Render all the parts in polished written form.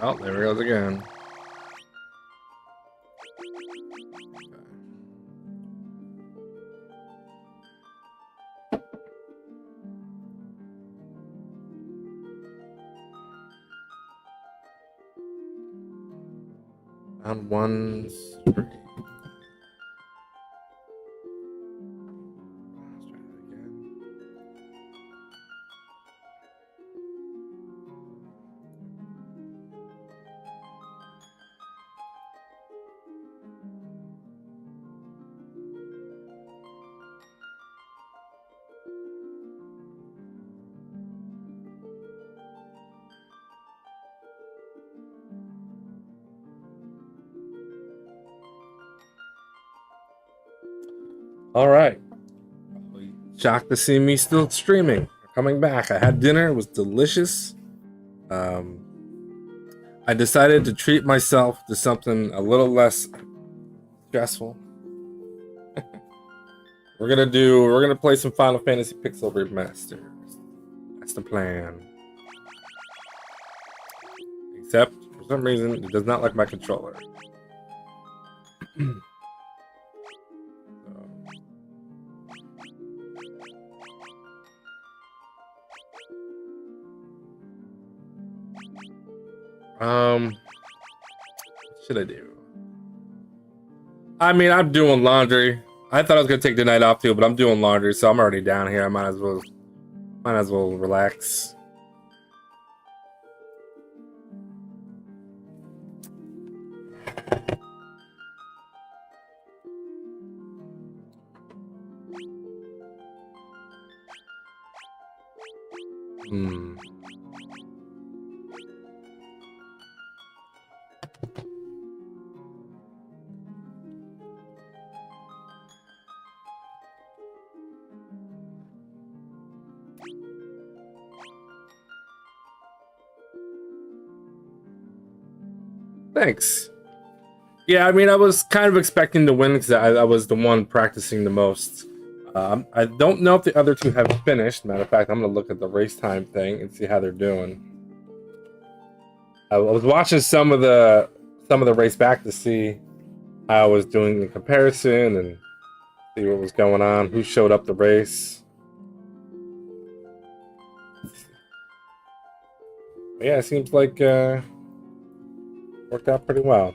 Oh, there he goes again. On one street. Let's try that again. All right. Shocked to see me still streaming. Coming back. I had dinner. It was delicious. I decided to treat myself to something a little less stressful. We're gonna play some Final Fantasy Pixel Remaster. That's the plan. Except for some reason it does not like my controller. What should I do? I mean, I'm doing laundry. I thought I was gonna take the night off too, but I'm doing laundry, so I'm already down here. I might as well relax. Thanks. Yeah, I mean, I was kind of expecting to win because I was the one practicing the most. I don't know if the other two have finished. Matter of fact, I'm gonna look at the race time thing and see how they're doing. I was watching some of the race back to see how I was doing in comparison and see what was going on, who showed up the race. But yeah, it seems like worked out pretty well.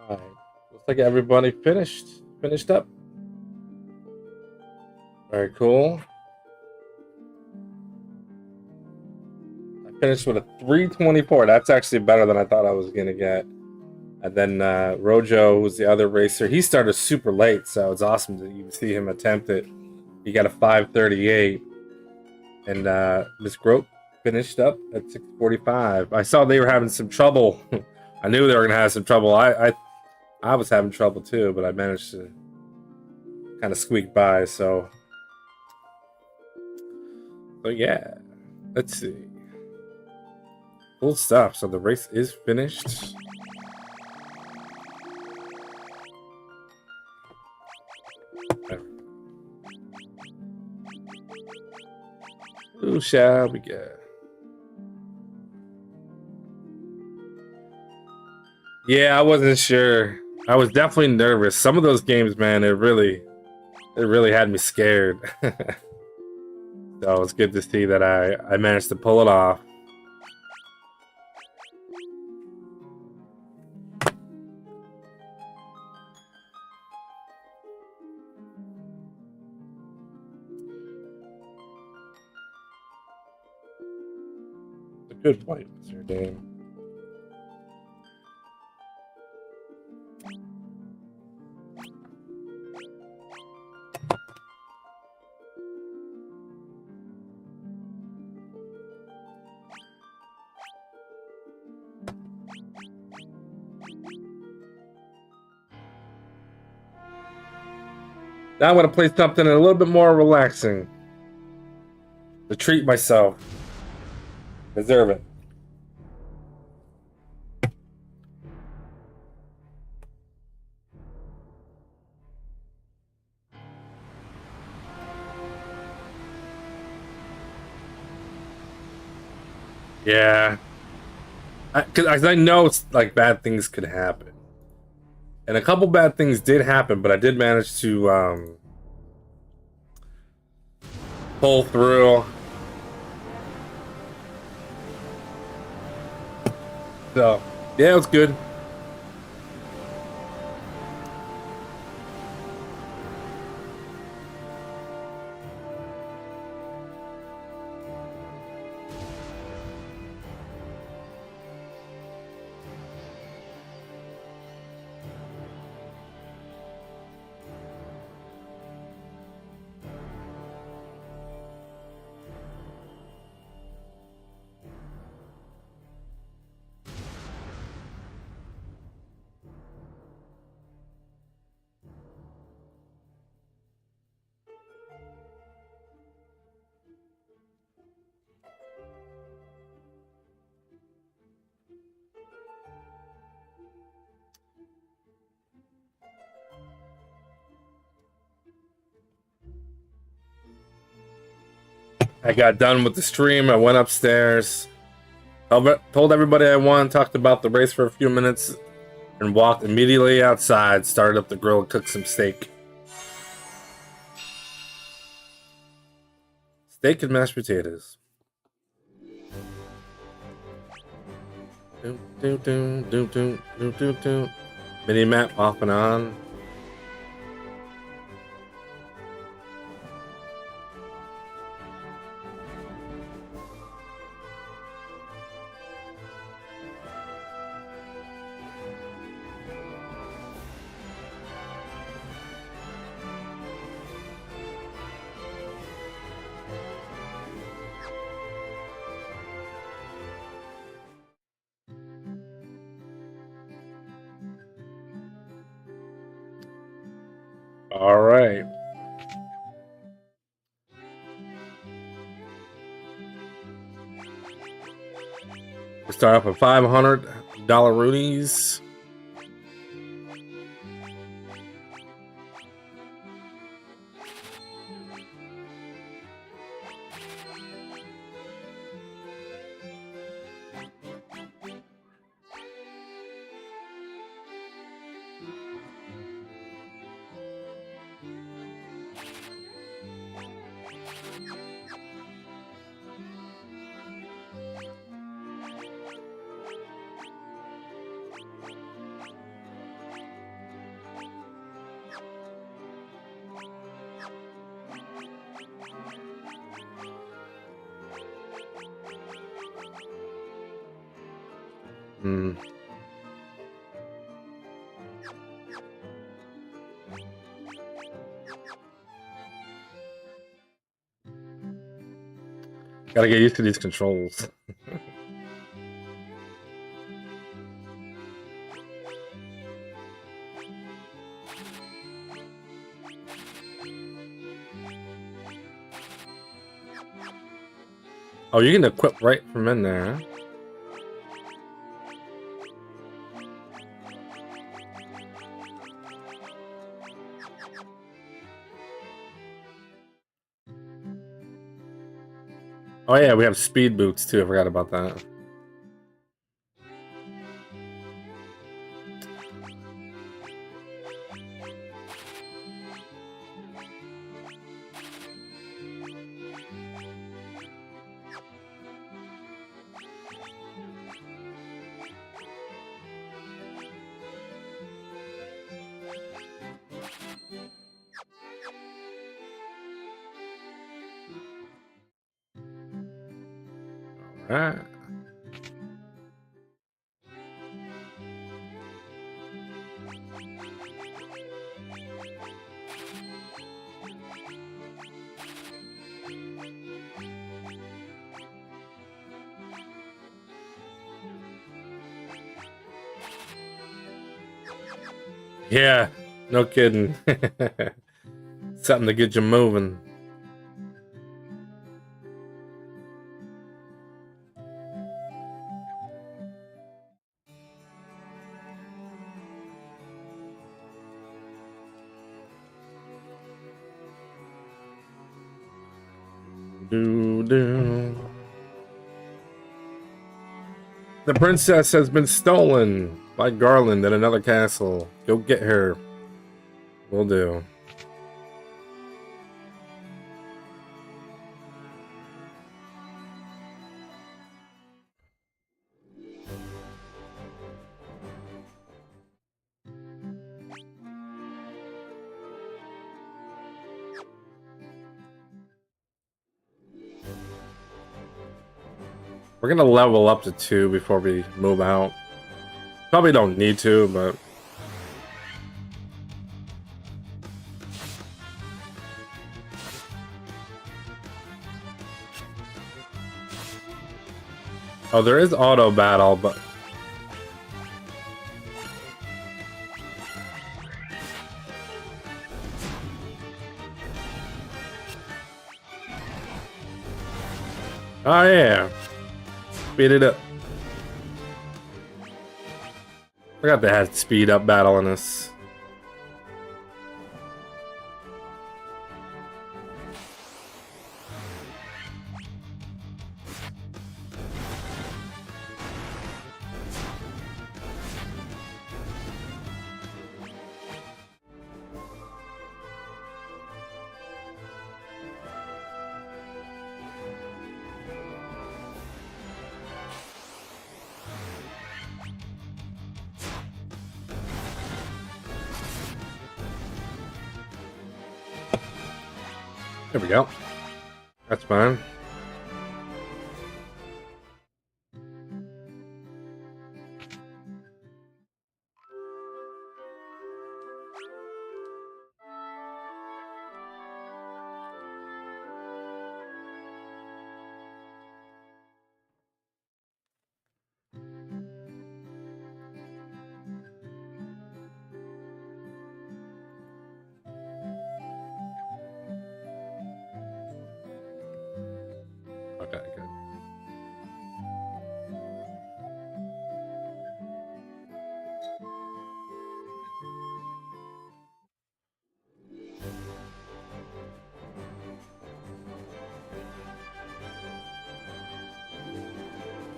All right, looks like everybody finished up. Very cool. I finished with a 324. That's actually better than I thought I was gonna get. And then Rojo, who's the other racer, he started super late, so it's awesome to even see him attempt it. He got a 538. And Miss Grote finished up at 645. I saw they were having some trouble. I knew they were gonna have some trouble. I was having trouble too, but I managed to kind of squeak by. So yeah, let's see. Cool stuff. So the race is finished. Who shall we get? Yeah, I wasn't sure. I was definitely nervous. Some of those games, man, it really had me scared. So it's good to see that I managed to pull it off. A good fight, Mr. Dame. Now I'm gonna play something a little bit more relaxing to treat myself. Deserve it. Yeah, because I know it's like bad things could happen, and a couple bad things did happen, but I did manage to pull through. So yeah, it was good. I got done with the stream. I went upstairs, told everybody I won, talked about the race for a few minutes, and walked immediately outside. Started up the grill, cooked some steak. Steak and mashed potatoes. Mini map off and on. All right. We start off with $500 Roonies. Hmm. Gotta get used to these controls. Oh, you can equip right from in there. Huh? Oh yeah, we have speed boots too. I forgot about that. All right. Yeah, no kidding. something to get you moving. Do. The princess has been stolen by Garland at another castle. Go get her. Will do. We're gonna level up to 2 before we move out. Probably don't need to, but oh, there is auto battle, but oh yeah, speed it up. Forgot they had speed up battle in this. There we go. That's fine. Okay, good.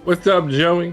What's up, Joey?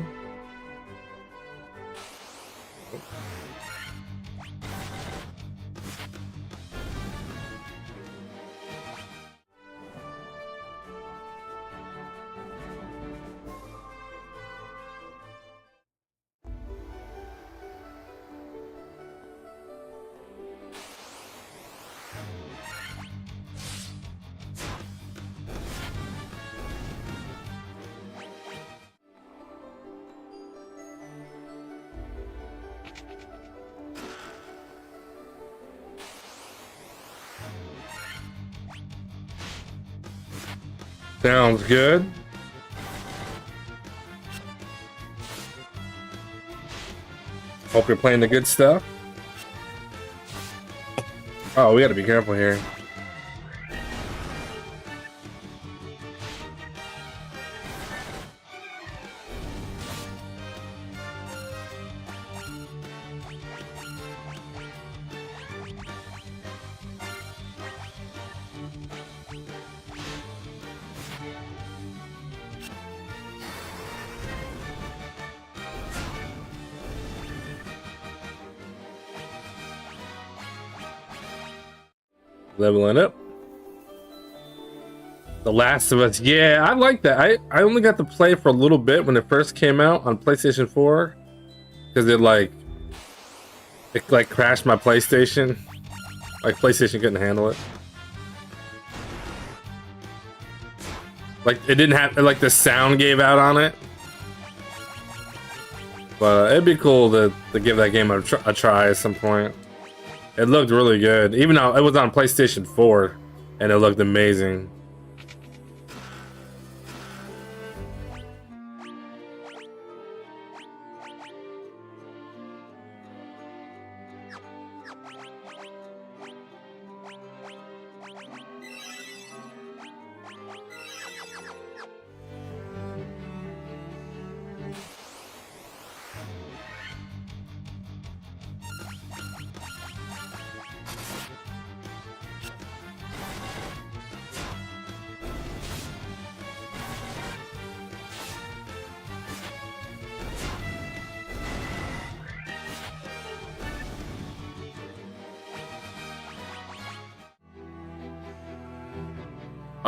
Sounds good. Hope you're playing the good stuff. Oh, we gotta be careful here. Leveling up. The Last of Us. Yeah, I like that. I only got to play for a little bit when it first came out on PlayStation 4. Because it like crashed my PlayStation. Like PlayStation couldn't handle it. Like it didn't have like the sound gave out on it. But it'd be cool to give that game a try at some point. It looked really good, even though it was on PlayStation 4, and it looked amazing.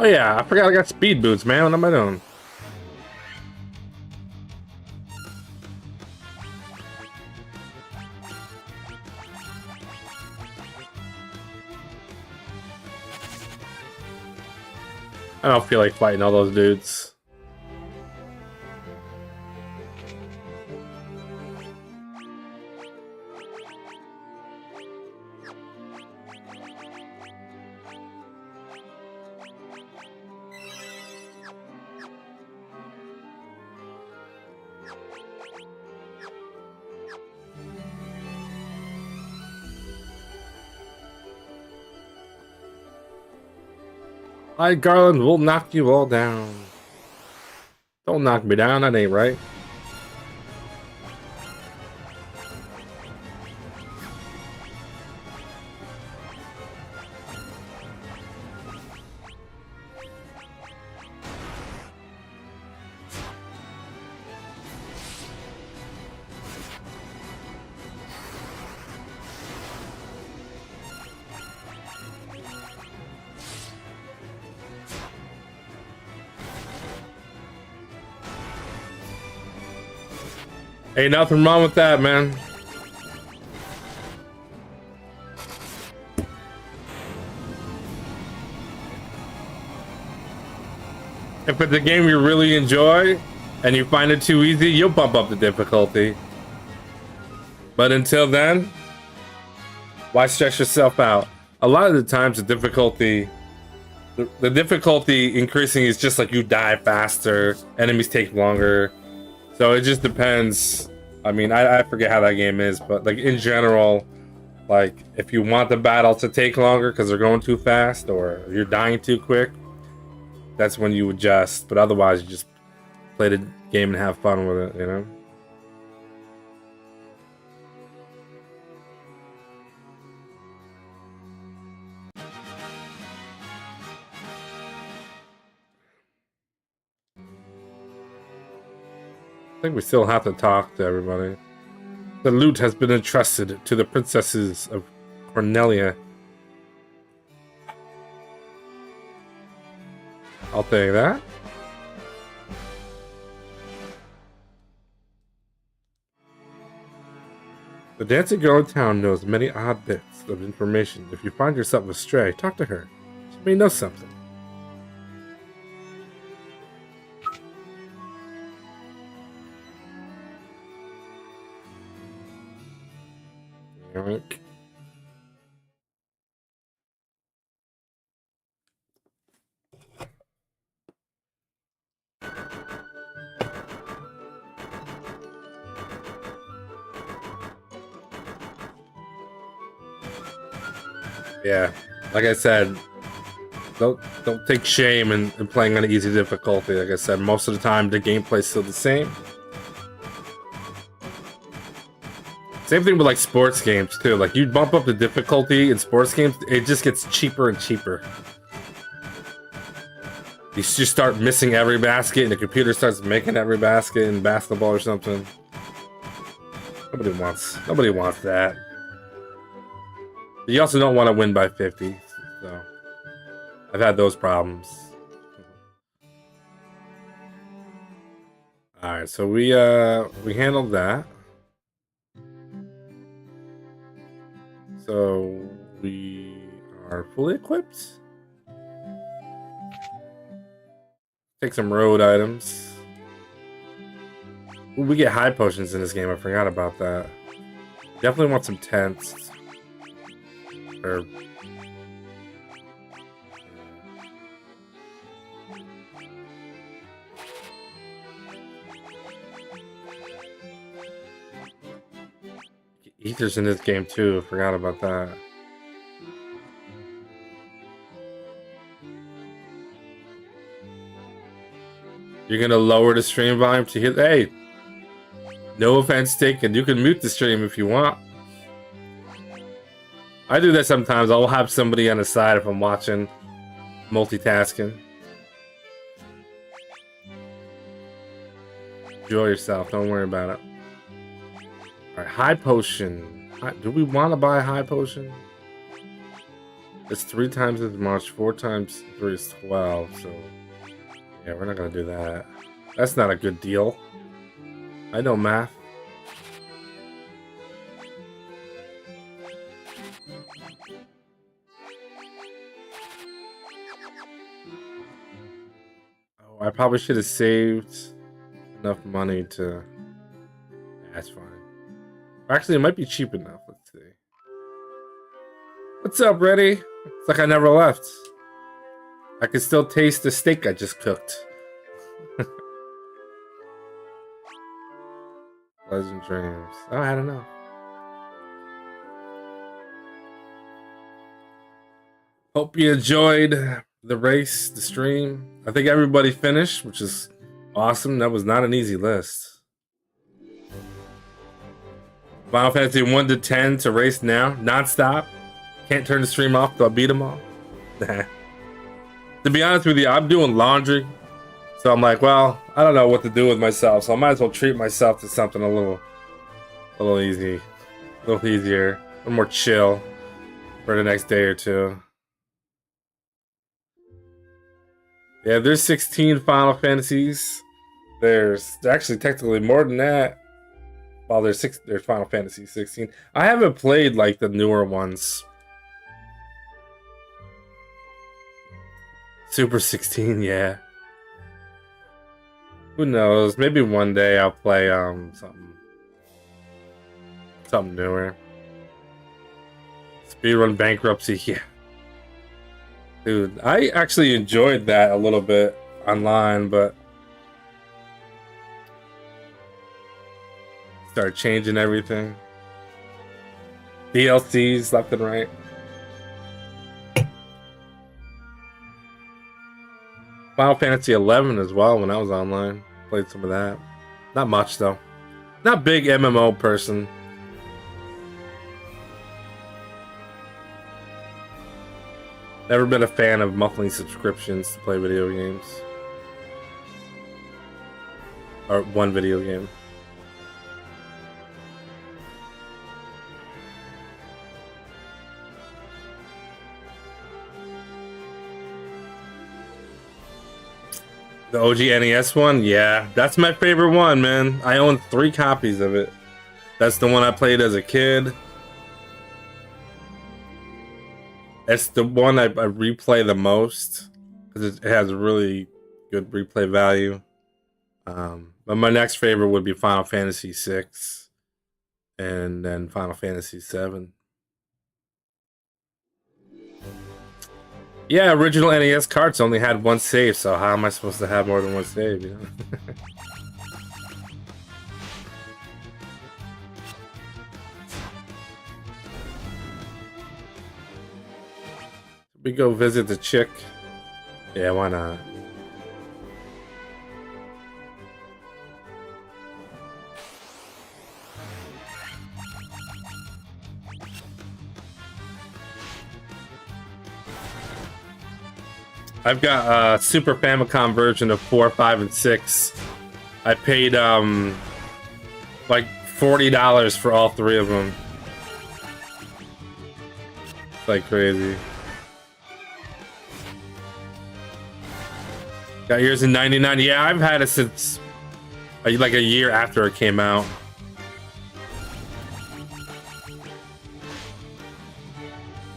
Oh yeah, I forgot I got speed boots, man. What am I doing? I don't feel like fighting all those dudes. I, Garland, will knock you all down. Don't knock me down, that ain't right. Ain't nothing wrong with that, man. If it's a game you really enjoy and you find it too easy, you'll bump up the difficulty. But until then, why stress yourself out? A lot of the times the difficulty increasing is just like you die faster, enemies take longer. So it just depends. I mean, I forget how that game is, but like in general, like if you want the battle to take longer because they're going too fast or you're dying too quick, that's when you adjust. But otherwise, you just play the game and have fun with it, you know? I think we still have to talk to everybody. The loot has been entrusted to the princesses of Cornelia. I'll take that. The dancing girl in town knows many odd bits of information. If you find yourself astray, talk to her. She may know something. Eric. Yeah, like I said, don't take shame in playing on easy difficulty. Like I said, most of the time the gameplay's still the same. Same thing with like sports games too. Like you bump up the difficulty in sports games, it just gets cheaper and cheaper. You just start missing every basket, and the computer starts making every basket in basketball or something. Nobody wants that. You also don't want to win by 50, so I've had those problems. All right, so we handled that. So we are fully equipped. Take some road items. Ooh, we get high potions in this game. I forgot about that. Definitely want some tents. Or ethers in this game too. Forgot about that. You're gonna lower the stream volume to hit. Hey, no offense taken. You can mute the stream if you want. I do that sometimes. I'll have somebody on the side if I'm watching, multitasking. Enjoy yourself. Don't worry about it. All right, high potion. Do we want to buy a high potion? It's 3 times as much. 4 times 3 is 12. So yeah, we're not gonna do that. That's not a good deal. I know math. Oh, I probably should have saved enough money to. That's fine. Actually, it might be cheap enough. Let's see. What's up, Reddy? It's like I never left. I can still taste the steak I just cooked. Pleasant dreams. Oh, I don't know. Hope you enjoyed the race, the stream. I think everybody finished, which is awesome. That was not an easy list. Final Fantasy 1 to 10 to race now, non-stop. Can't turn the stream off till I beat them all. To be honest with you, I'm doing laundry. So I'm like, well, I don't know what to do with myself. So I might as well treat myself to something a little easy. A little easier. A little more chill for the next day or two. Yeah, there's 16 Final Fantasies. There's actually technically more than that. Well, there's Final Fantasy 16. I haven't played like the newer ones. Super 16, yeah. Who knows? Maybe one day I'll play something newer. Speedrun Bankruptcy, yeah. Dude, I actually enjoyed that a little bit online, but started changing everything. DLCs left and right. Final Fantasy 11 as well when I was online. Played some of that. Not much though. Not big MMO person. Never been a fan of monthly subscriptions to play video games. Or one video game. The OG NES one? Yeah, that's my favorite one, man. I own 3 copies of it. That's the one I played as a kid. It's the one I replay the most because it has a really good replay value. But my next favorite would be Final Fantasy 6 and then Final Fantasy 7. Yeah, original NES carts only had 1 save, so how am I supposed to have more than 1 save, you know? We go visit the chick. Yeah, why not? I've got a Super Famicom version of 4, 5, and 6. I paid like $40 for all 3 of them. It's like crazy. Got yours in '99. Yeah, I've had it since like a year after it came out.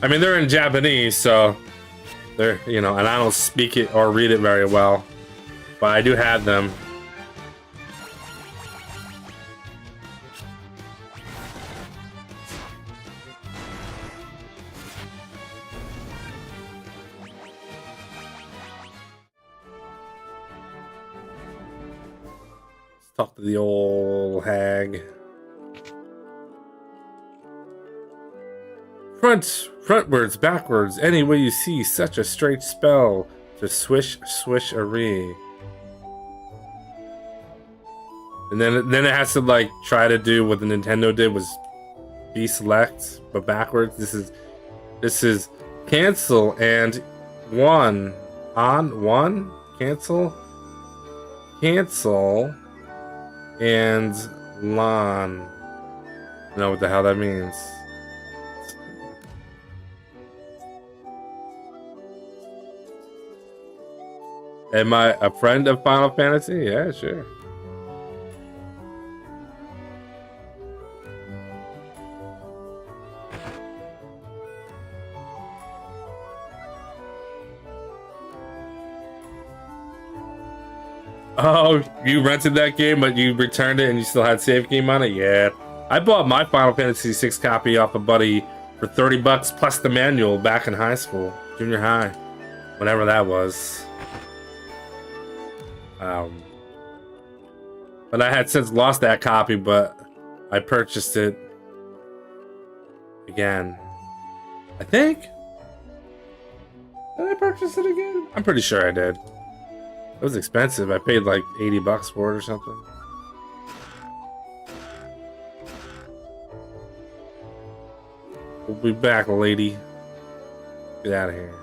I mean, they're in Japanese, so they're, you know, and I don't speak it or read it very well, but I do have them. Let's talk to the old hag. Frontwards, backwards, any way you see, such a straight spell to swish, swish-a-ree. And then it has to like try to do what the Nintendo did, was deselect, but backwards. This is cancel and one on one, cancel and lon. I don't know what the hell that means. Am I a friend of Final Fantasy? Yeah, sure. Oh, you rented that game, but you returned it and you still had save game on it? Yeah. I bought my Final Fantasy VI copy off a buddy for 30 bucks plus the manual back in high school, junior high, whenever that was. But I had since lost that copy, but I purchased it again. I think. Did I purchase it again? I'm pretty sure I did. It was expensive. I paid like 80 bucks for it or something. We'll be back, lady. Get out of here.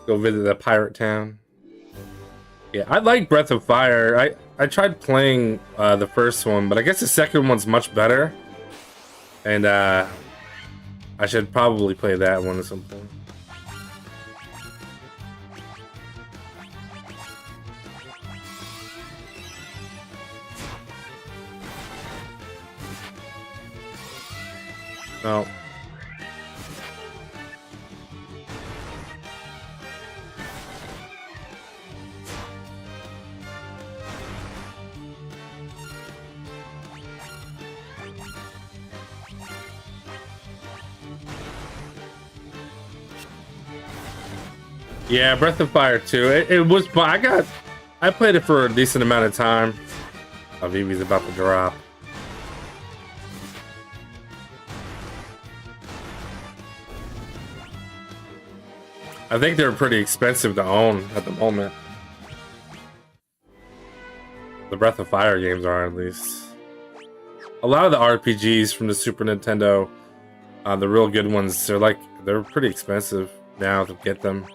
Go visit the pirate town. Yeah, I like Breath of Fire. I tried playing the first one, but I guess the second one's much better. And I should probably play that one or something. No. Yeah, Breath of Fire 2. It was. I played it for a decent amount of time. Oh, Vivi's about to drop. I think they're pretty expensive to own at the moment. The Breath of Fire games are, at least. A lot of the RPGs from the Super Nintendo, the real good ones, they're pretty expensive now to get them.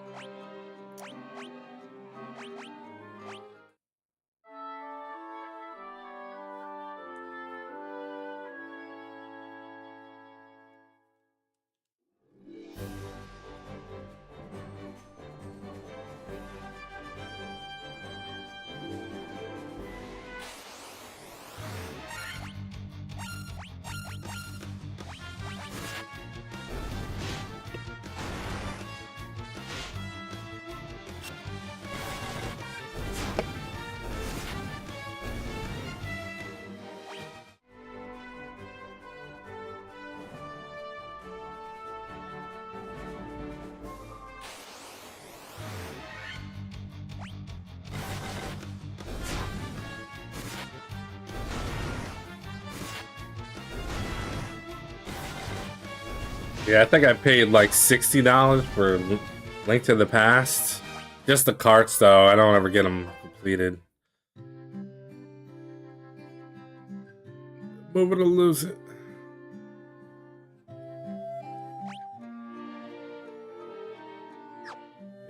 Yeah, I think I paid like $60 for Link to the Past. Just the carts, though. I don't ever get them completed. Move it or lose it.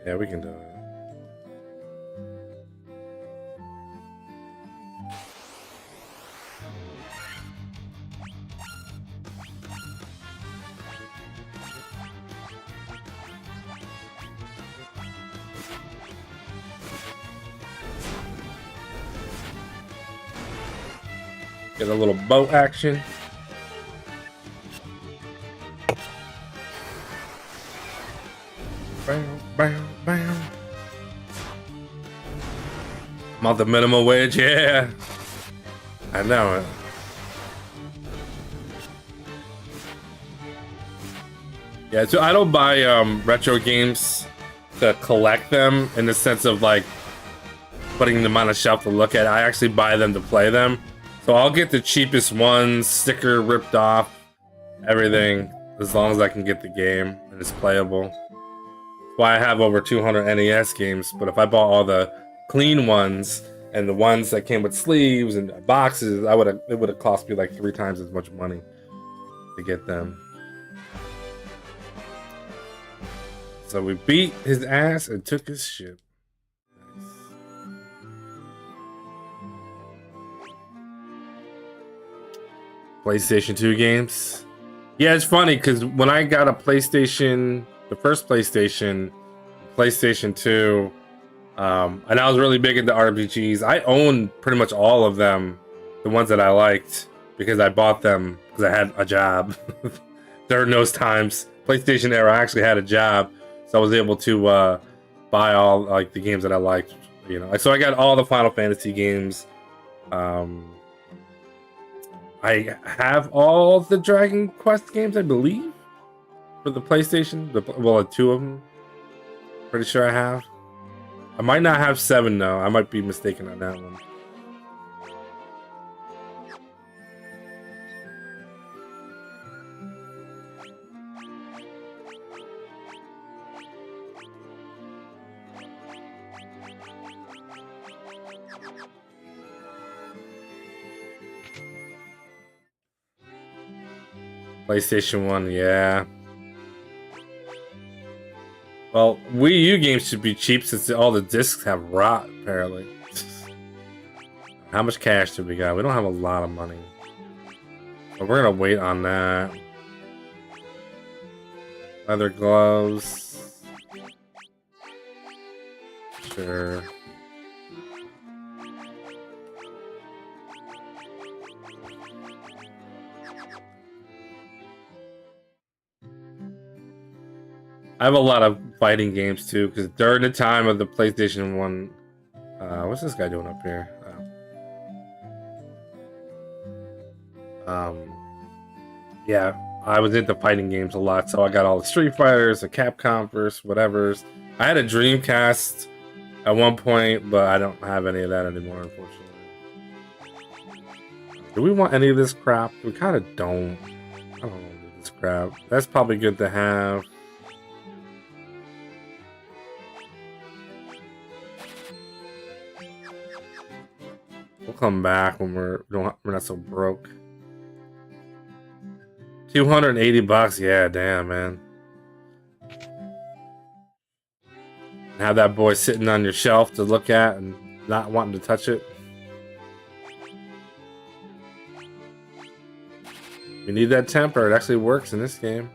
Yeah, we can do it. Get a little boat action. Bam, bam, bam. I'm on the minimum wage, yeah. I know it. Yeah, so I don't buy retro games to collect them in the sense of like putting them on a shelf to look at. I actually buy them to play them. So I'll get the cheapest ones, sticker ripped off, everything, as long as I can get the game and it's playable. That's why I have over 200 NES games, but if I bought all the clean ones and the ones that came with sleeves and boxes, it would have cost me like 3 times as much money to get them. So we beat his ass and took his ship. PlayStation 2 games. Yeah, it's funny because when I got a PlayStation, the first PlayStation 2, And I was really big into RPGs. I own pretty much all of them, the ones that I liked, because I bought them because I had a job. During those times, PlayStation era, I actually had a job, so I was able to buy all like the games that I liked. You know, so I got all the Final Fantasy games. Um, I have all the Dragon Quest games, I believe, for the PlayStation. Well, two of them. Pretty sure I have. I might not have 7 though. I might be mistaken on that one. PlayStation 1, yeah. Well, Wii U games should be cheap since all the discs have rot, apparently. How much cash do we got? We don't have a lot of money. But we're gonna wait on that. Leather gloves. Sure. I have a lot of fighting games too, because during the time of the PlayStation 1, what's this guy doing up here? Yeah, I was into fighting games a lot, so I got all the Street Fighters, the Capcom versus whatever's. I had a Dreamcast at one point, but I don't have any of that anymore, unfortunately. Do we want any of this crap? We kind of don't. I don't want this crap. That's probably good to have. We'll come back when we're not so broke. $280, yeah, damn, man. Have that boy sitting on your shelf to look at and not wanting to touch it. We need that temper. It actually works in this game.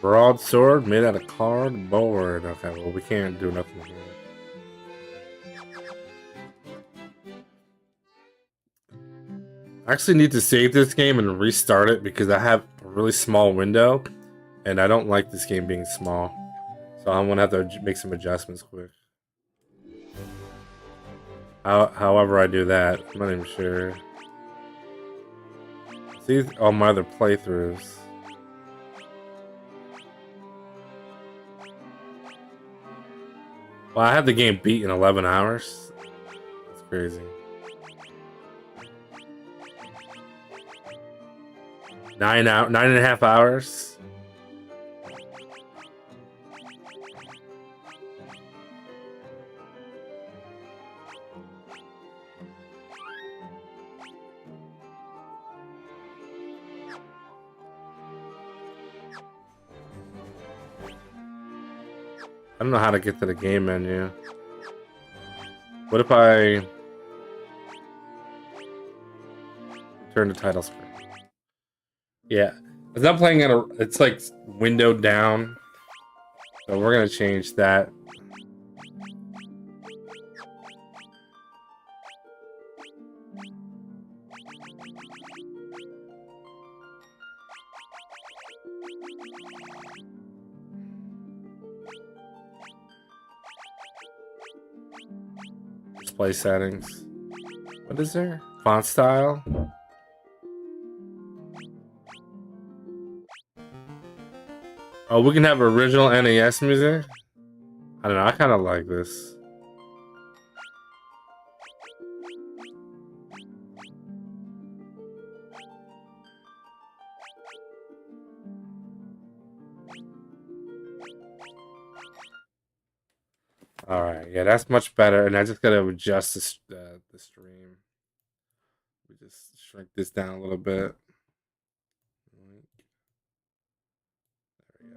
Broadsword made out of cardboard. Okay, well, we can't do nothing here. I actually need to save this game and restart it because I have a really small window and I don't like this game being small. So I'm gonna have to make some adjustments quick. However I do that, I'm not even sure. See all my other playthroughs. Well, I had the game beat in 11 hours. That's crazy. 9.5 hours. I don't know how to get to the game menu. What if I turn the title screen? Yeah, it's not playing at a. It's like windowed down, so we're gonna change that. Display settings. What is there? Font style. Oh, we can have original NES music? I don't know, I kind of like this. Alright, yeah, that's much better, and I just gotta adjust the stream. just shrink this down a little bit. There we go.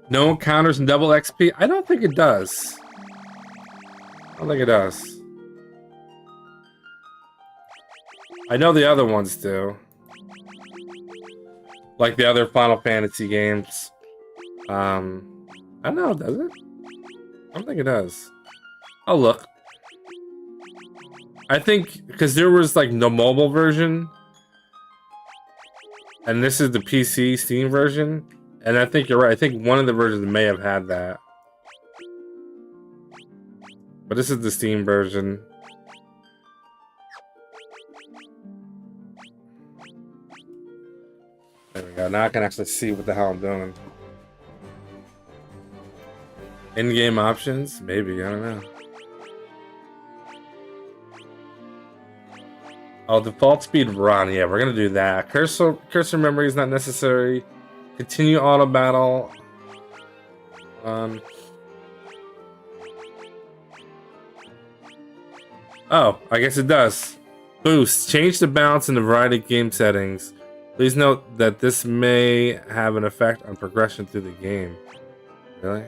No encounters and double XP? I don't think it does. I don't think it does. I know the other ones do. Like the other Final Fantasy games. I don't know, does it? I don't think it does. I'll look. I think, because there was like the mobile version. And this is the PC Steam version. And I think you're right. I think one of the versions may have had that. But this is the Steam version. There we go. Now I can actually see what the hell I'm doing. In-game options? Maybe. I don't know. Oh, default speed run. Yeah, we're going to do that. Cursor memory is not necessary. Continue auto battle. Oh, I guess it does. Boost. Change the balance in a variety of game settings. Please note that this may have an effect on progression through the game. Really?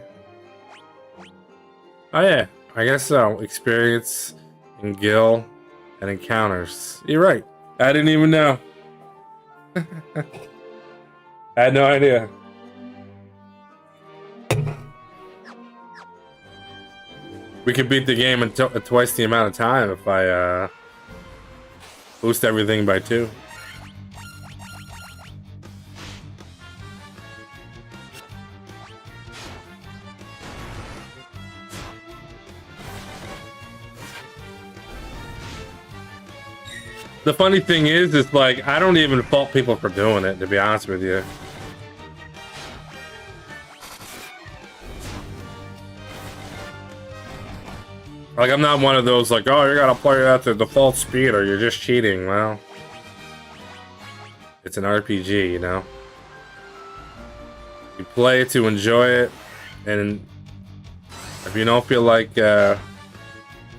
Oh yeah, I guess so. Experience and Gil and encounters. You're right. I didn't even know. I had no idea. We could beat the game in twice the amount of time if I boost everything by 2. The funny thing is like, I don't even fault people for doing it, to be honest with you. Like, I'm not one of those like, oh, you gotta play at the default speed or you're just cheating. Well, it's an RPG, you know? You play it to enjoy it, and if you don't feel like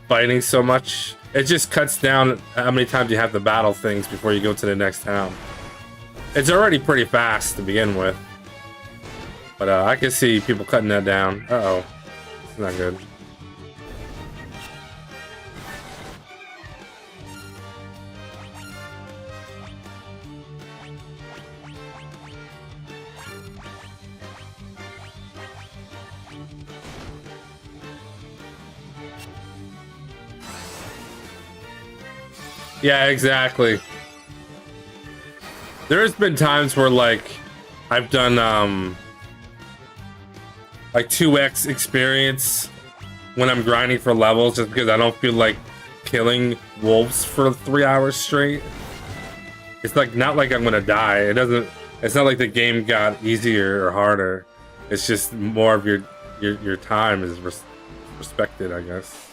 fighting so much, it just cuts down how many times you have to battle things before you go to the next town. It's already pretty fast to begin with. But I can see people cutting that down. Uh-oh. It's not good. Yeah, exactly. There's been times where like I've done like 2x experience when I'm grinding for levels just because I don't feel like killing wolves for 3 hours straight. It's like not like I'm gonna die. It's not like the game got easier or harder. It's just more of your time is respected, I guess.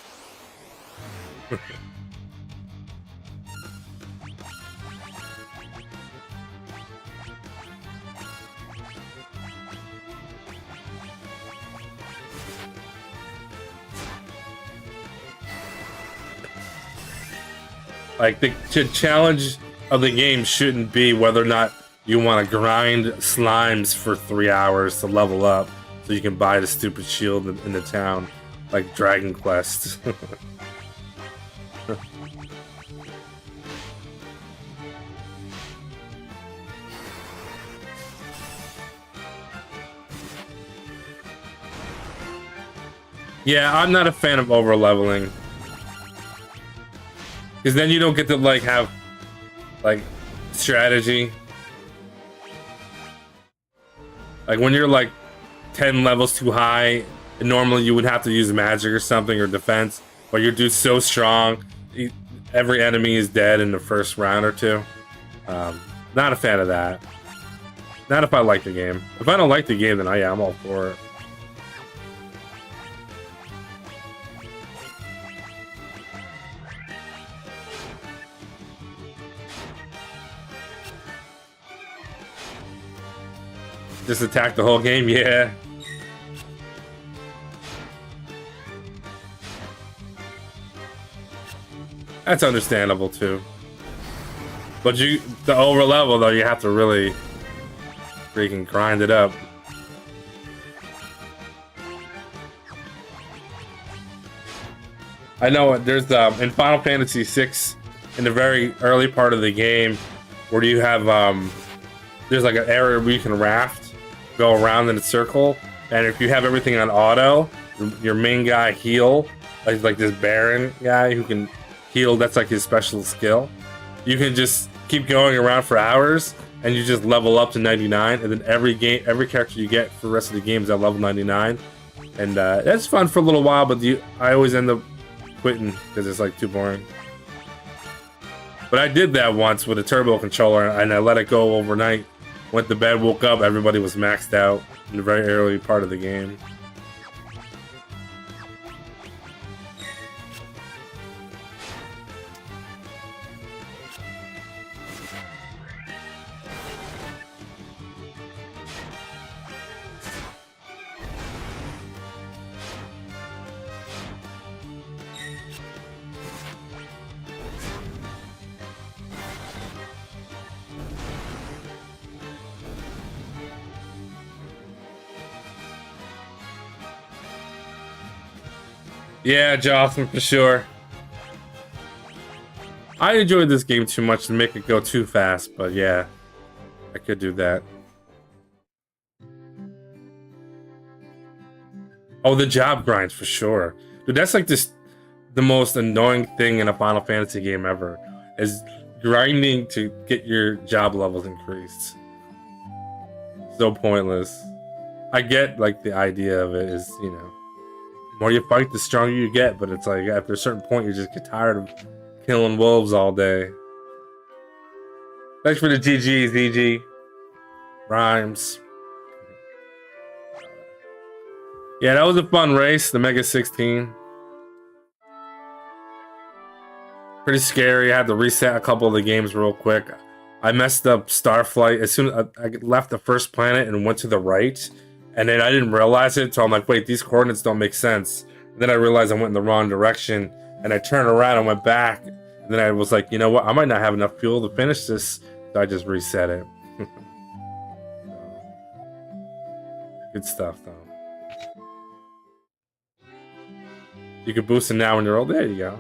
Like, the challenge of the game shouldn't be whether or not you want to grind slimes for 3 hours to level up so you can buy the stupid shield in the town, like Dragon Quest. Yeah, I'm not a fan of over leveling. Because then you don't get to like have like strategy. Like when you're like 10 levels too high, normally you would have to use magic or something or defense, but your dude's so strong, every enemy is dead in the first round or two. Not a fan of that. Not if I like the game. If I don't like the game, then I'm all for it. Just attack the whole game, yeah. That's understandable too. But the over level though, you have to really freaking grind it up. I know there's in Final Fantasy VI, in the very early part of the game, where you have there's like an area where you can raft, go around in a circle, and if you have everything on auto, your main guy heal, like this Baron guy who can heal. That's like his special skill. You can just keep going around for hours, and you just level up to 99, and then every character you get for the rest of the game is at level 99, and that's fun for a little while. But I always end up quitting because it's like too boring. But I did that once with a turbo controller, and I let it go overnight. Went to bed, woke up, everybody was maxed out in the very early part of the game. Yeah, Jocelyn, for sure. I enjoyed this game too much to make it go too fast, but yeah, I could do that. Oh, the job grinds for sure. Dude, that's like the most annoying thing in a Final Fantasy game ever, is grinding to get your job levels increased. So pointless. I get like the idea of it is, you know, the more you fight, the stronger you get, but it's like after a certain point, you just get tired of killing wolves all day. Thanks for the GGs, EG. Rhymes. Yeah, that was a fun race, the Mega16. Pretty scary. I had to reset a couple of the games real quick. I messed up Starflight as soon as I left the first planet and went to the right. And then I didn't realize it, so I'm like, wait, these coordinates don't make sense. And then I realized I went in the wrong direction, and I turned around and went back. And then I was like, you know what? I might not have enough fuel to finish this, so I just reset it. Good stuff, though. You can boost it now when you're old. There you go.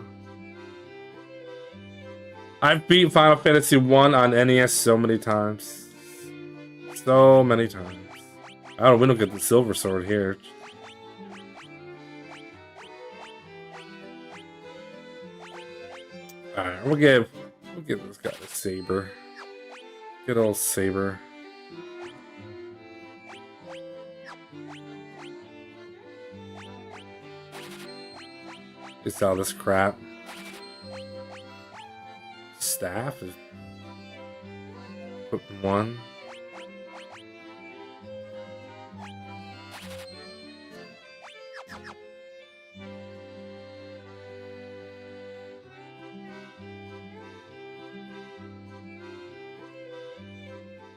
I've beat Final Fantasy 1 on NES so many times. So many times. Oh, we don't get the silver sword here. Alright, we'll give this guy a saber. Good old saber. Just all this crap. Staff is put one.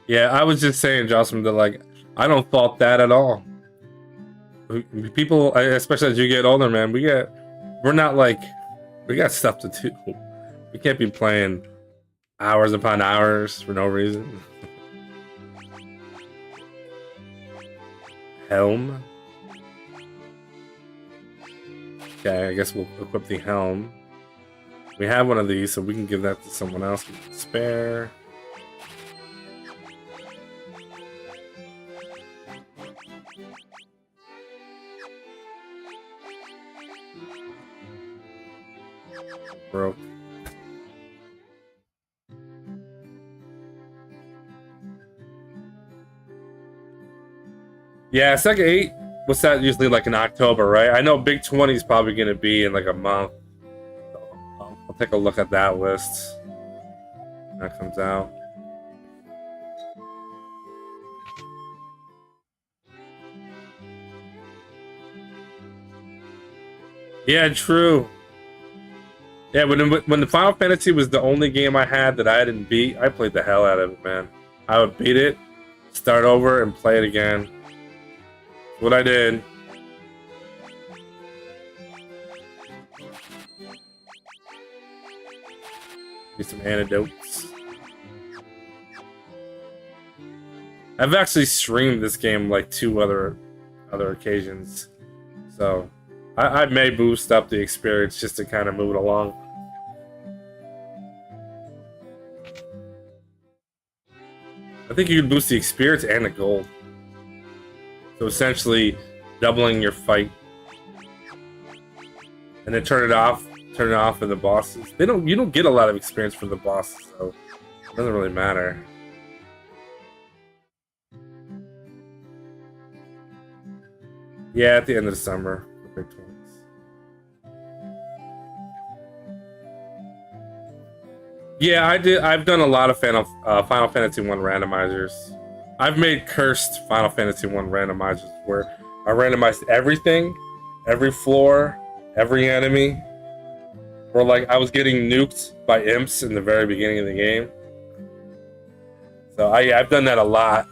Yeah, I was just saying, Jocelyn, that like I don't fault that at all. People, especially as you get older, man, we're not like, we got stuff to do. We can't be playing hours upon hours for no reason. Helm. Okay, I guess we'll equip the helm. We have one of these, so we can give that to someone else. We can spare. Broke. Yeah, Second 8, what's that usually like in October, right? I know Big 20 is probably going to be in like a month. So I'll take a look at that list when that comes out. Yeah, true. Yeah, when the Final Fantasy was the only game I had that I didn't beat, I played the hell out of it, man. I would beat it, start over and play it again. That's what I did. Get some antidotes. I've actually streamed this game like 2 other occasions, so I may boost up the experience just to kind of move it along. I think you can boost the experience and the gold, so essentially doubling your fight, and then turn it off in the bosses. You don't get a lot of experience from the bosses, so it doesn't really matter. Yeah, at the end of the summer, the big 20s. Yeah, I've done a lot of Final Fantasy 1 randomizers. I've made cursed Final Fantasy 1 randomizers where I randomized everything, every floor, every enemy. Or like I was getting nuked by imps in the very beginning of the game. So I've done that a lot.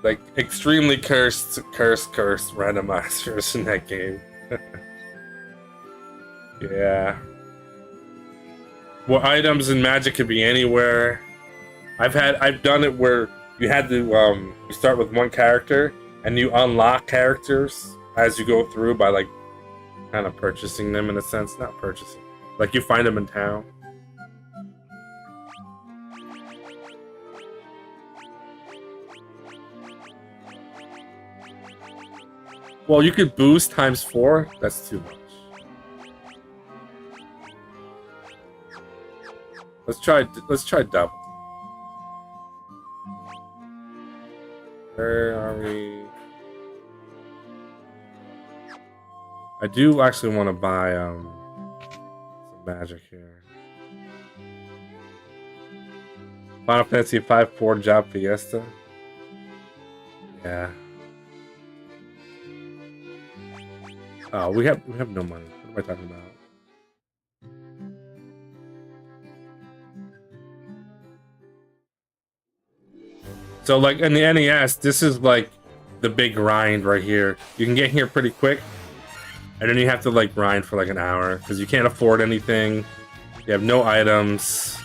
Like extremely cursed randomizers in that game. Yeah. Well, items and magic could be anywhere. I've done it where you had to you start with one character and you unlock characters as you go through by like kind of purchasing them in a sense. Not purchasing. Like you find them in town. Well, you could boost ×4. That's too much. Let's try double. Where are we? I do actually want to buy some magic here. Final Fantasy 5 Job Fiesta. Yeah. Oh, we have no money. What am I talking about? So like in the NES, this is like the big grind right here. You can get here pretty quick, and then you have to like grind for like an hour because you can't afford anything. You have no items.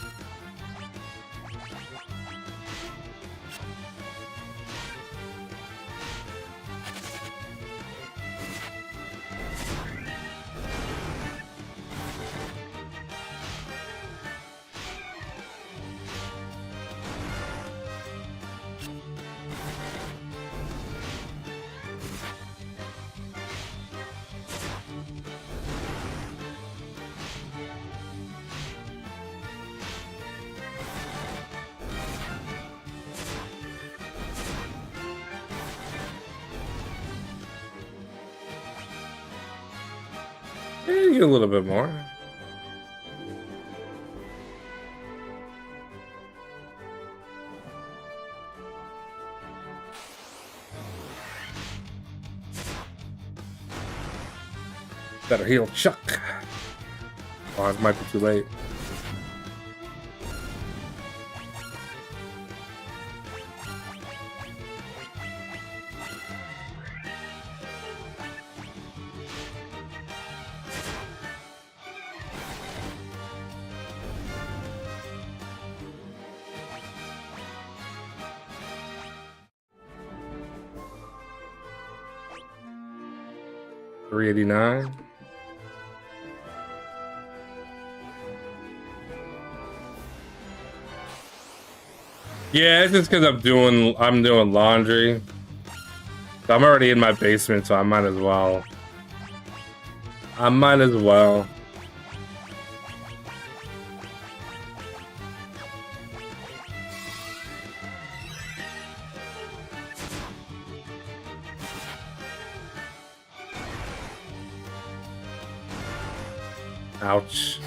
You get a little bit more. Better heal Chuck. Oh, it might be too late. $389. Yeah, it's just because I'm doing laundry. So I'm already in my basement, so I might as well. Ouch.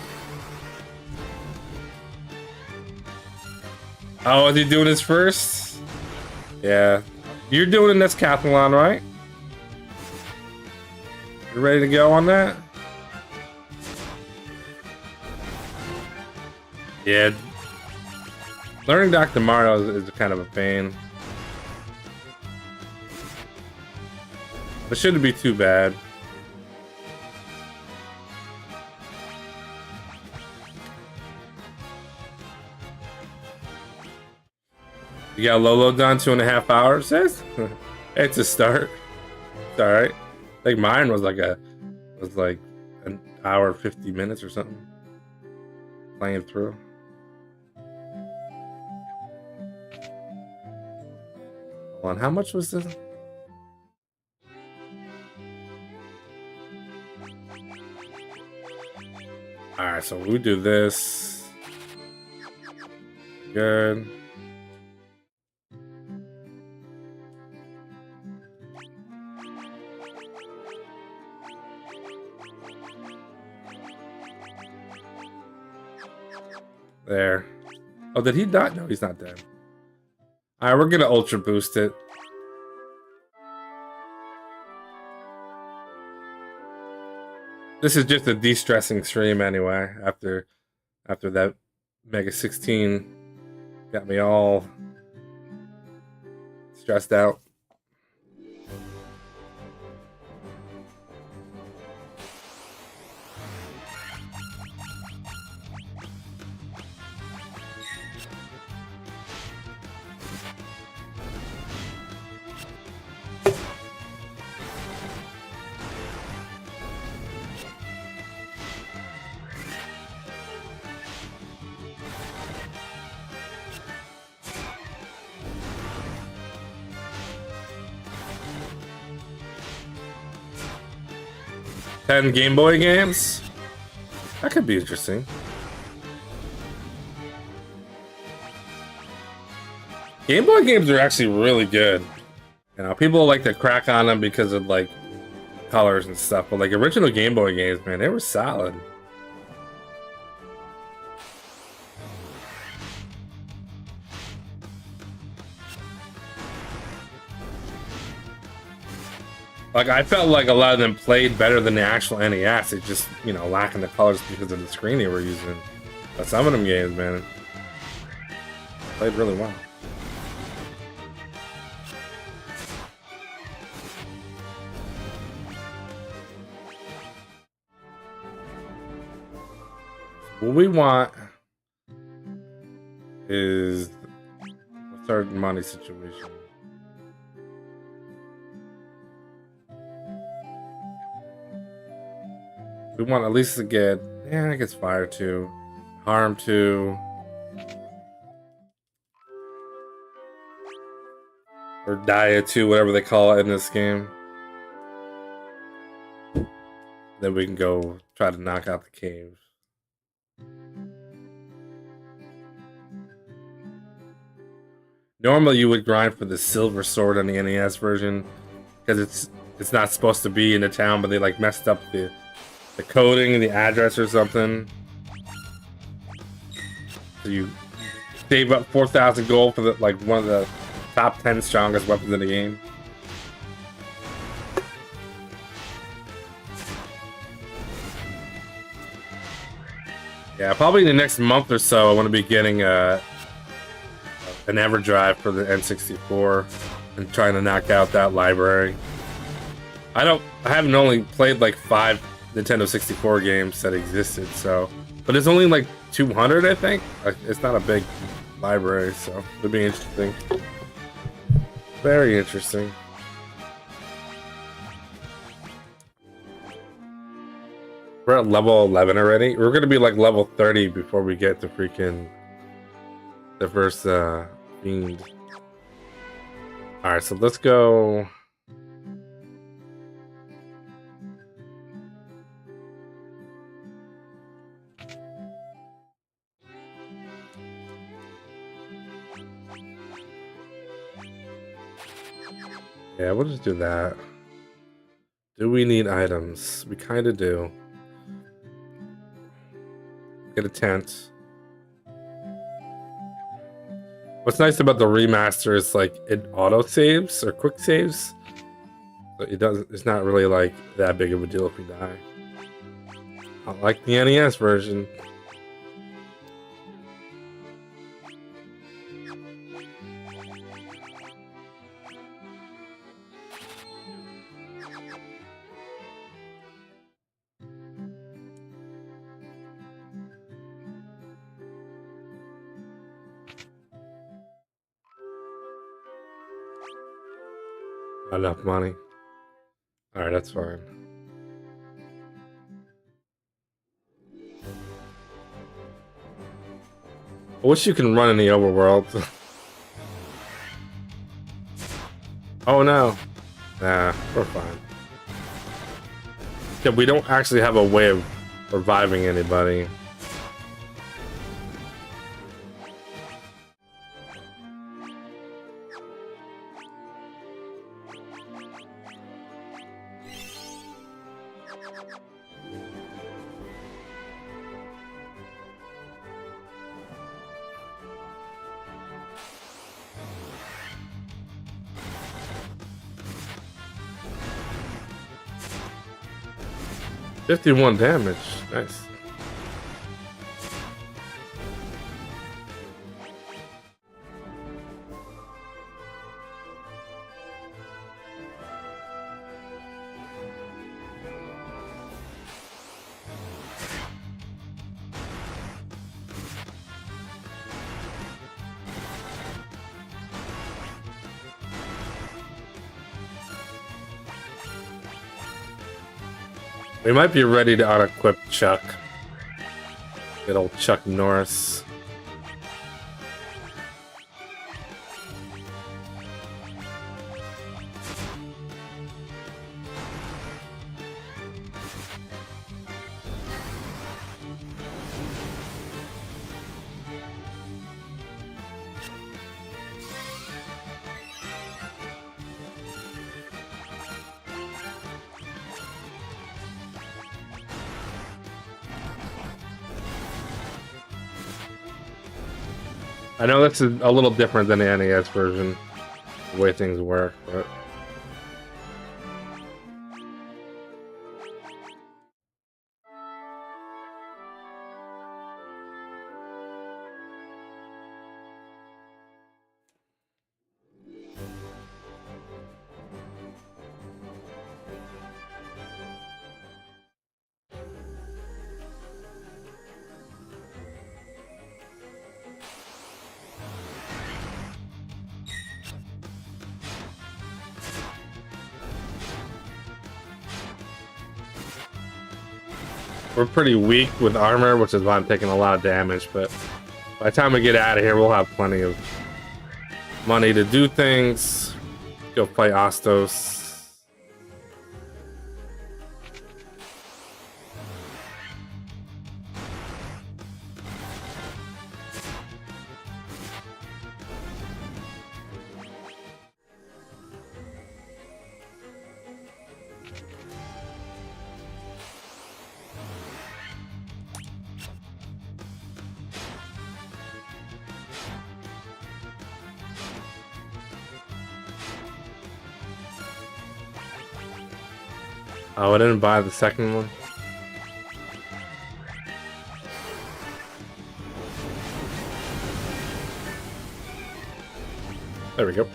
Oh, is he doing his first? Yeah. You're doing this Decathlon, right? You ready to go on that? Yeah. Learning Dr. Mario is kind of a pain. It shouldn't be too bad. You got Lolo done 2.5 hours, sis? It's a start. It's alright. I think mine was like an hour 50 minutes or something. Playing through. Hold on, how much was this? Alright, so we do this. Good. There. Oh, did he die? No, he's not dead. Alright, we're gonna ultra boost it. This is just a de-stressing stream anyway, after that Mega16 got me all stressed out. Ten Game Boy games? That could be interesting. Game Boy games are actually really good. You know, people like to crack on them because of like colors and stuff, but like original Game Boy games, man, they were solid. Like, I felt like a lot of them played better than the actual NES. It just, you know, lacking the colors because of the screen they were using. But some of them games, man, played really well. What we want is, what's our money situation? We want at least to get, yeah, I guess fire 2, harm 2, or dia 2, whatever they call it in this game. Then we can go try to knock out the cave. Normally you would grind for the silver sword on the NES version because it's not supposed to be in the town, but they like messed up the coding and the address or something. So you save up 4,000 gold for the, like, one of the top 10 strongest weapons in the game. Yeah, probably in the next month or so, I want to be getting an Everdrive for the N64 and trying to knock out that library. I haven't only played like 5 Nintendo 64 games that existed, so, but it's only like 200, I think. Like, it's not a big library, so it'll be interesting. Very interesting. We're at level 11 already. We're gonna be like level 30 before we get to freaking the first fiend. All right, so let's go. Yeah, we'll just do that. Do we need items? We kind of do. Get a tent. What's nice about the remaster is like it auto saves or quick saves. So it's not really like that big of a deal if we die. Unlike the NES version. enough money. All right, that's fine. I wish you can run in the overworld. Oh no. Nah, we're fine. Yeah, we don't actually have a way of reviving anybody. $51 damage. Nice. We might be ready to out-equip Chuck. Good old Chuck Norris. I know that's a little different than the NES version, the way things work, but... We're pretty weak with armor, which is why I'm taking a lot of damage, but by the time we get out of here, we'll have plenty of money to do things. Go play Ostos. Oh, I didn't buy the second one. There we go.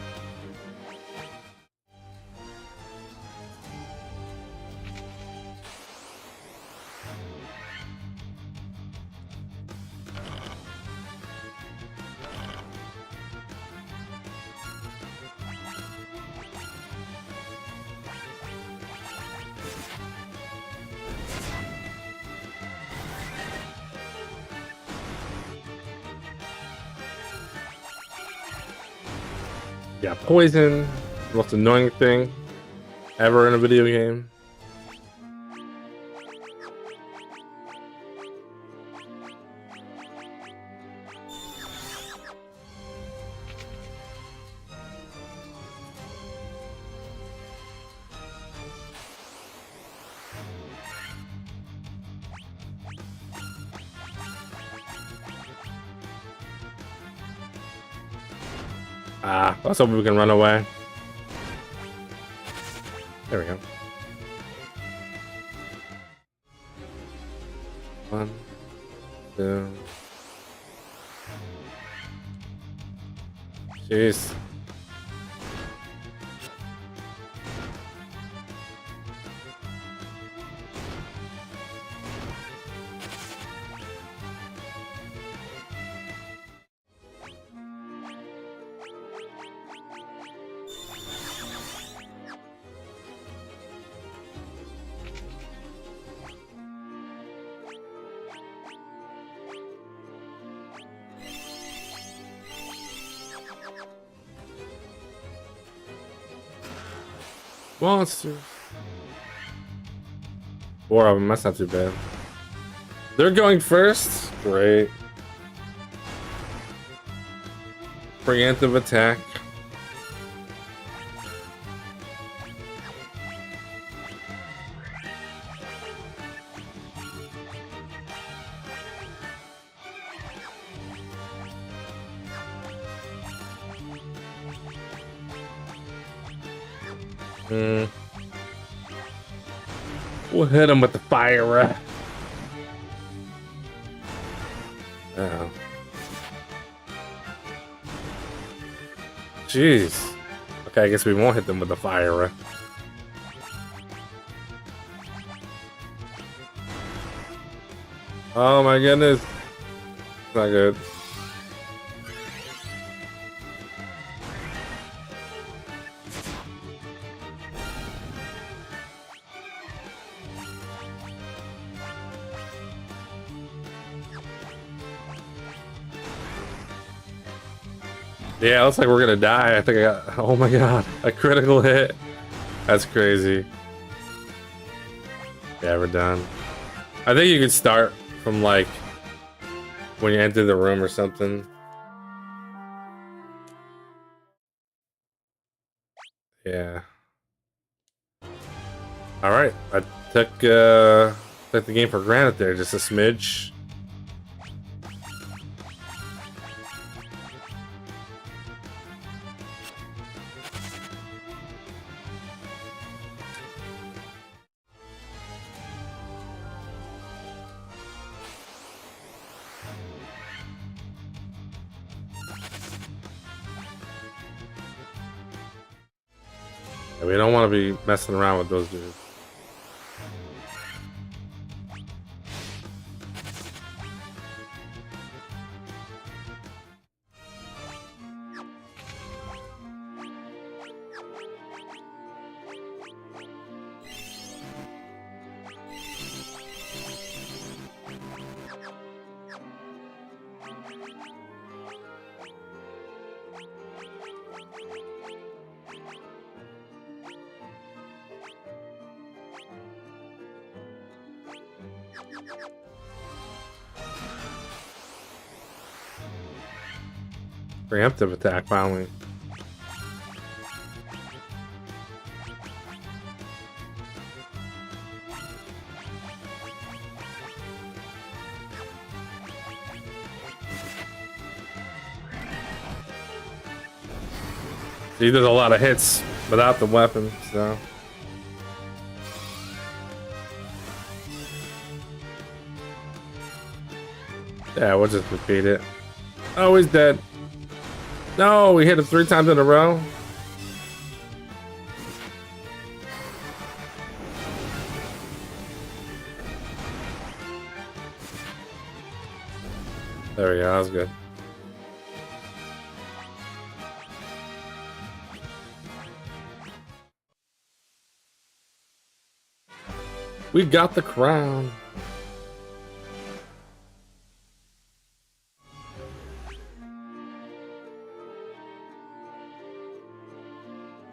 Yeah, poison, most annoying thing ever in a video game. Let's hope we can run away. There we go. 1, 2. Jeez. Monsters. 4 of them. That's not too bad. They're going first. Great. Preemptive attack. We'll hit him with the fire. Uh-oh. Jeez. Okay, I guess we won't hit them with the fire. Oh my goodness. It's not good. Yeah, it looks like we're gonna die. I think I got, oh my god, a critical hit. That's crazy. Yeah, we're done. I think you could start from like when you enter the room or something. Yeah. All right, I took the game for granted there, just a smidge. We don't want to be messing around with those dudes. Preemptive attack, finally. He does a lot of hits without the weapon, so. Yeah, we'll just repeat it. Oh, he's dead. No, we hit him 3 times in a row. There we go, that was good. We got the crown.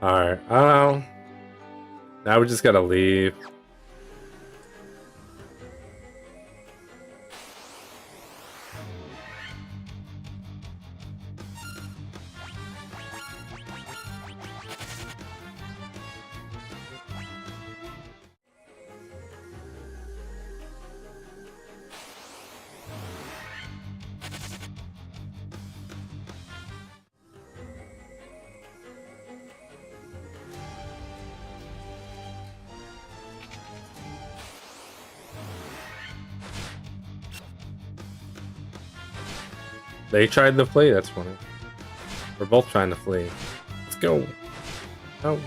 Alright, now we just gotta leave. They tried to flee, that's funny. We're both trying to flee. Let's go. Oh.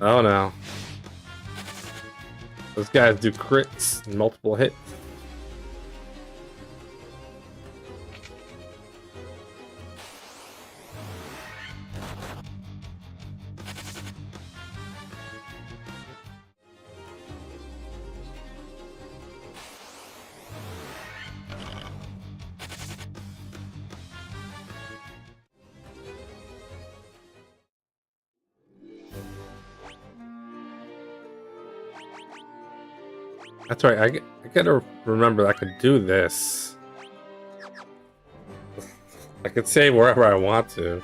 Oh no. Those guys do crits and multiple hits. That's right, I gotta remember I could do this. I could save wherever I want to.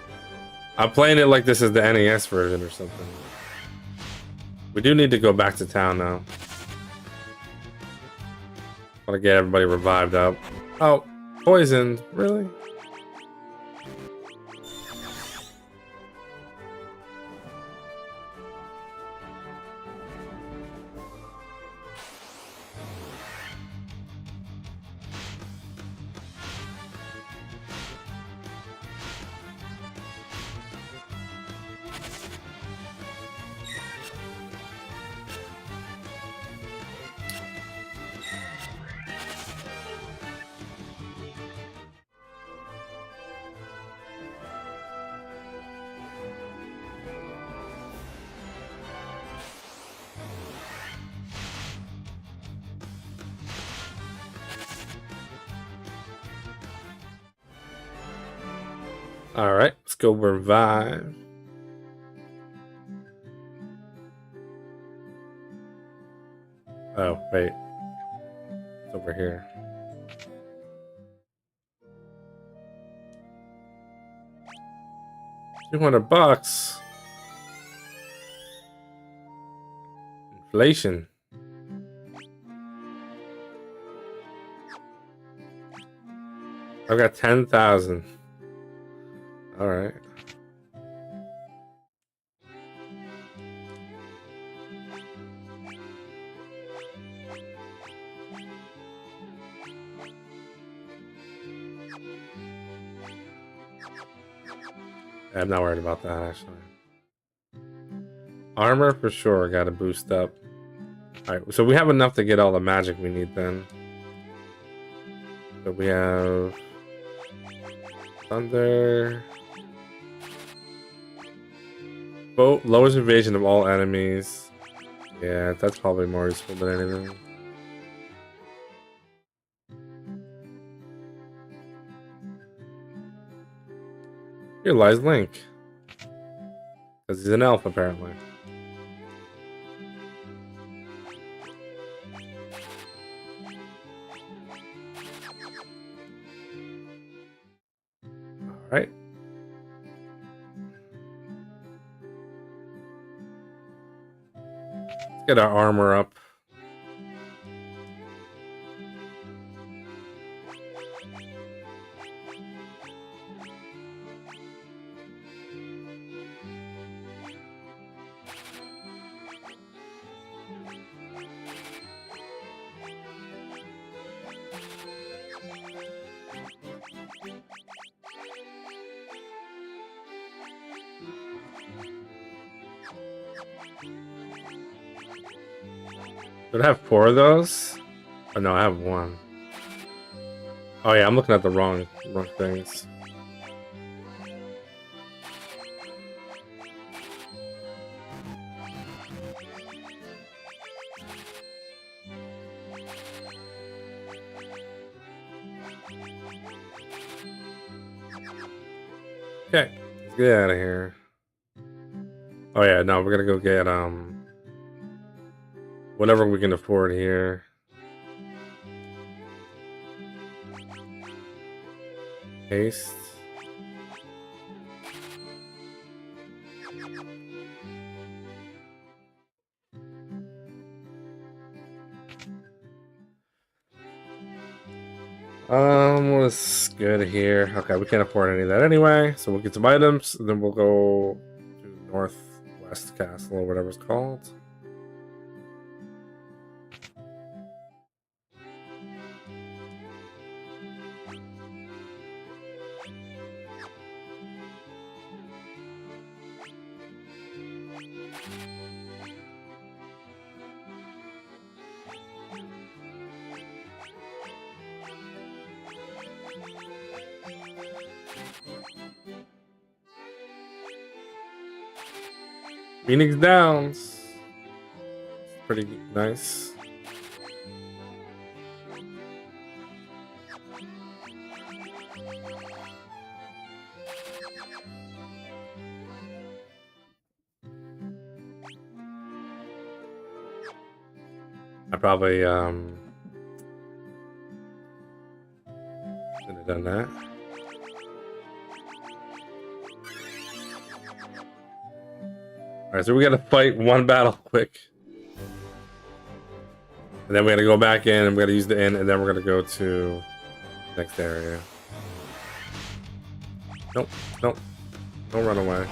I'm playing it like this is the NES version or something. We do need to go back to town now. I want to get everybody revived up. Oh, poisoned, really? Alright, let's go revive. Oh, wait. It's over here. $200. Inflation. I've got 10,000. Alright. I'm not worried about that, actually. Armor for sure, gotta boost up. Alright, so we have enough to get all the magic we need then. So we have thunder. Boat lowers evasion of all enemies. Yeah, that's probably more useful than anything. Here lies Link. Because he's an elf, apparently. Alright. Let's get our armor up. Did I have 4 of those? Oh no, I have 1. Oh yeah, I'm looking at the wrong things. Okay, let's get out of here. Oh yeah, no, we're gonna go get whatever we can afford here. Haste. What's good here? Okay, we can't afford any of that anyway, so we'll get some items, and then we'll go to the Northwest Castle or whatever it's called. Phoenix Downs. Pretty nice. I probably should have done that. Alright, so we gotta fight one battle quick. And then we gotta go back in and we gotta use the inn and then we're gonna go to the next area. Nope, nope. Don't run away.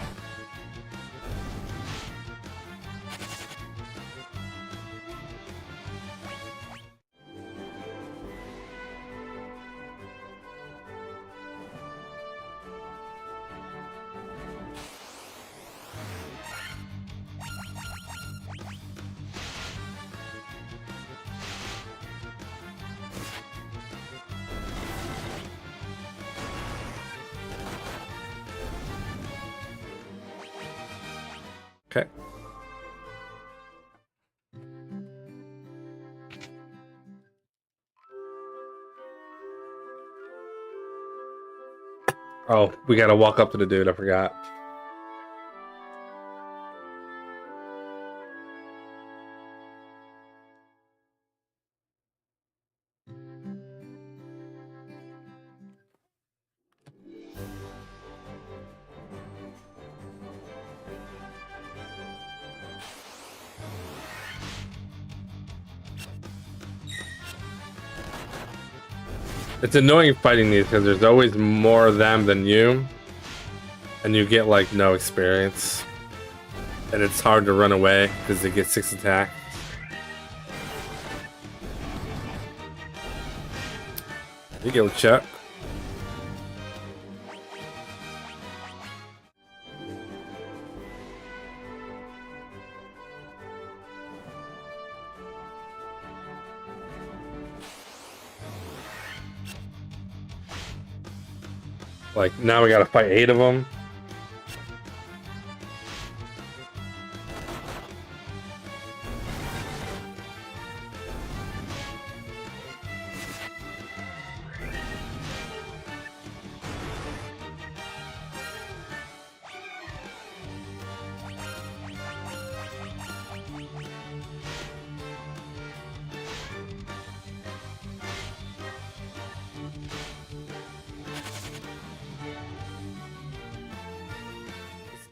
Okay. Oh, we gotta walk up to the dude, I forgot. It's annoying fighting these because there's always more of them than you. And you get like no experience. And it's hard to run away because they get 6 attack. You go, Chuck. Like, now we gotta fight 8 of them.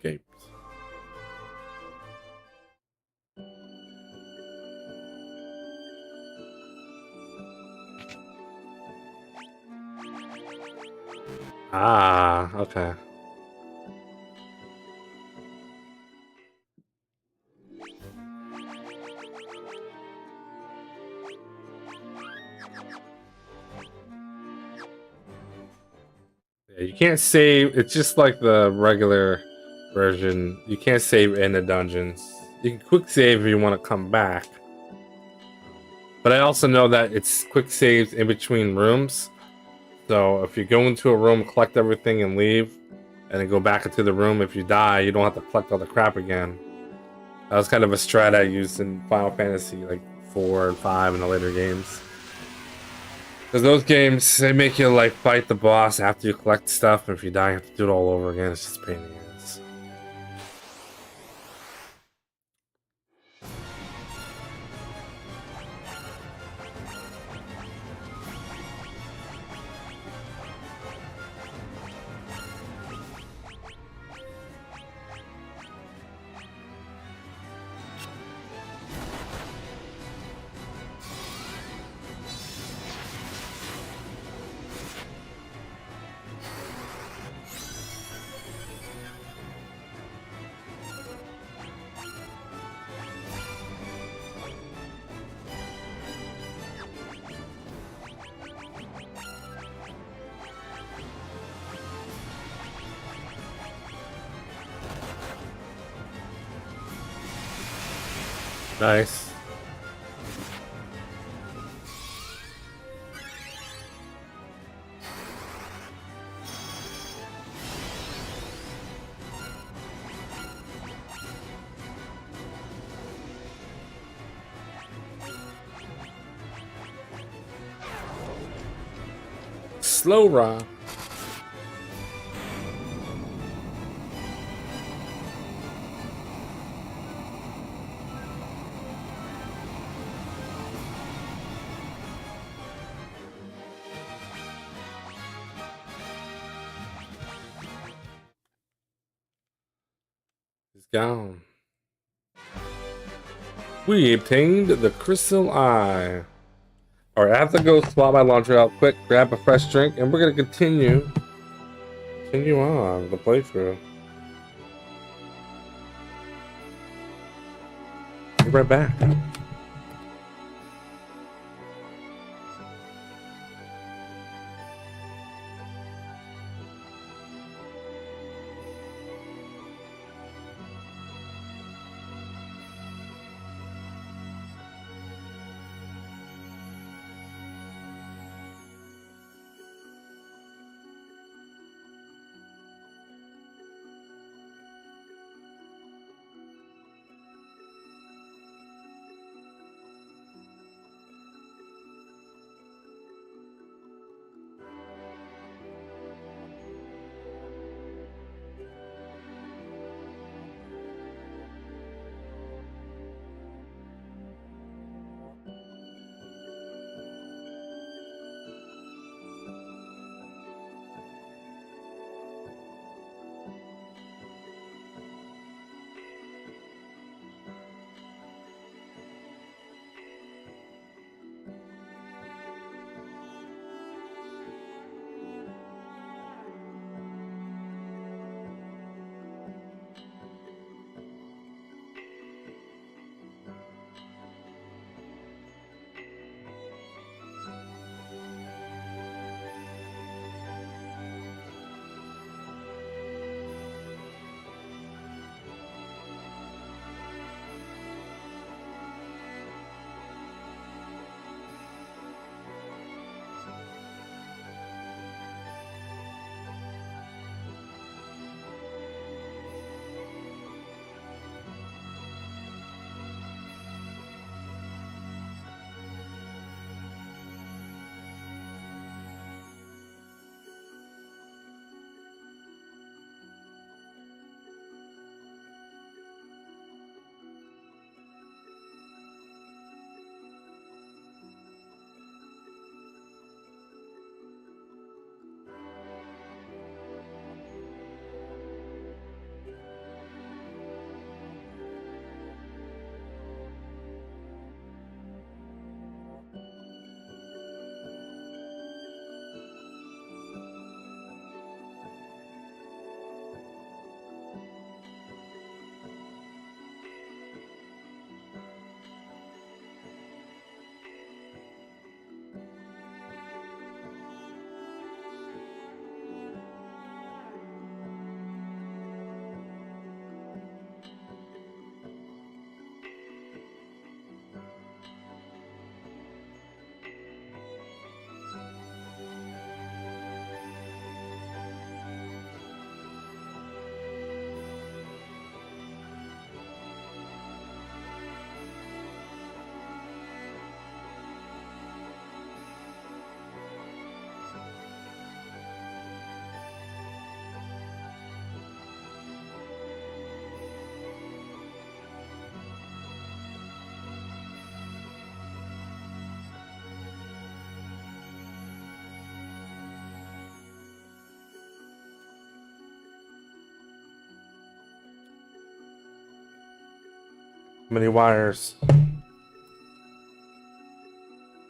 Escaped. Ah, okay. Yeah, you can't save. It's just like the regular version. You can't save in the dungeons. You can quick save if you want to come back. But I also know that it's quick saves in between rooms. So if you go into a room, collect everything and leave, and then go back into the room, if you die, you don't have to collect all the crap again. That was kind of a strat I used in Final Fantasy like 4 and 5 in the later games. Because those games, they make you like fight the boss after you collect stuff, and if you die, you have to do it all over again. It's just a pain in the ass. Nice. slow rock. He's gone. We obtained the crystal eye. All right, I have to go swap my launcher out quick, grab a fresh drink, and we're gonna continue on the playthrough. Be right back. Many wires.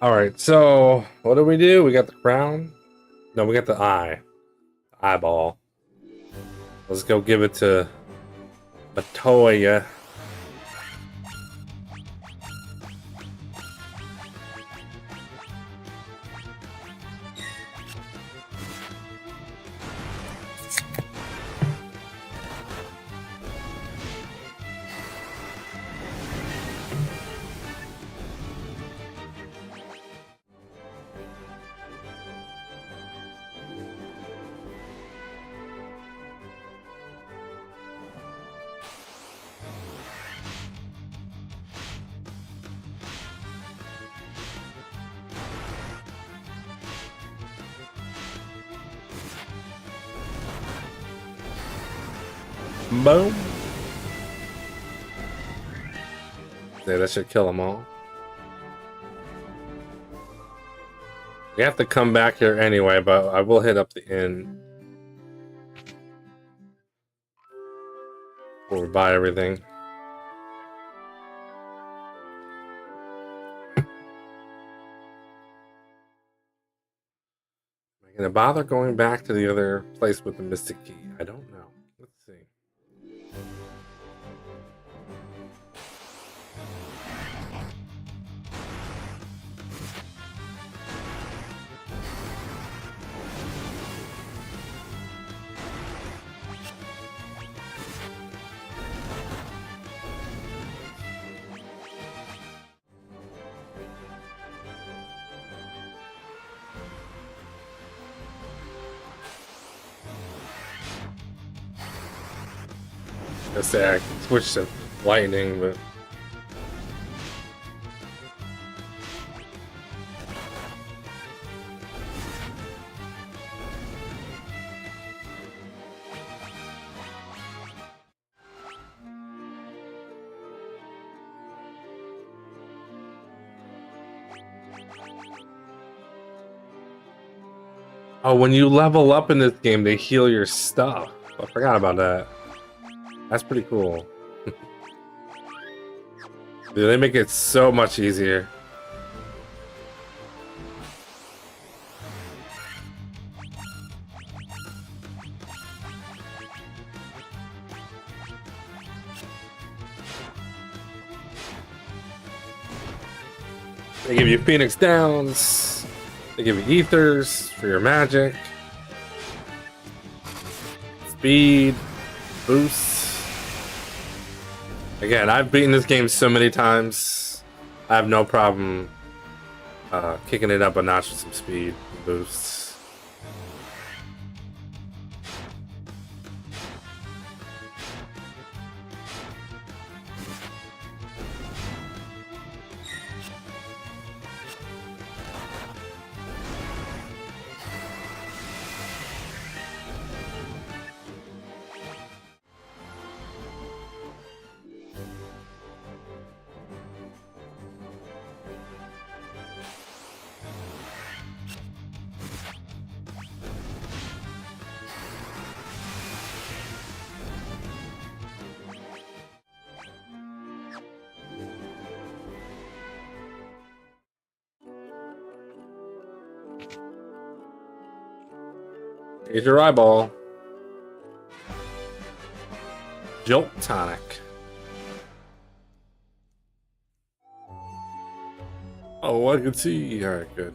All right, so what do? We got the crown. No, we got the eye. Eyeball. Let's go give it to Batoya. Boom. Yeah, that should kill them all. We have to come back here anyway, but I will hit up the inn before we buy everything. Am I gonna bother going back to the other place with the mystic key? I don't know. Let's see. I say I can switch to lightning, but oh, when you level up in this game, they heal your stuff. I forgot about that. That's pretty cool. Dude, they make it so much easier. They give you Phoenix Downs. They give you Ethers for your magic. Speed. Boosts. Again, I've beaten this game so many times. I have no problem kicking it up a notch with some speed and boosts. Here's your eyeball. Jolt tonic. Oh, I can see. All right, good.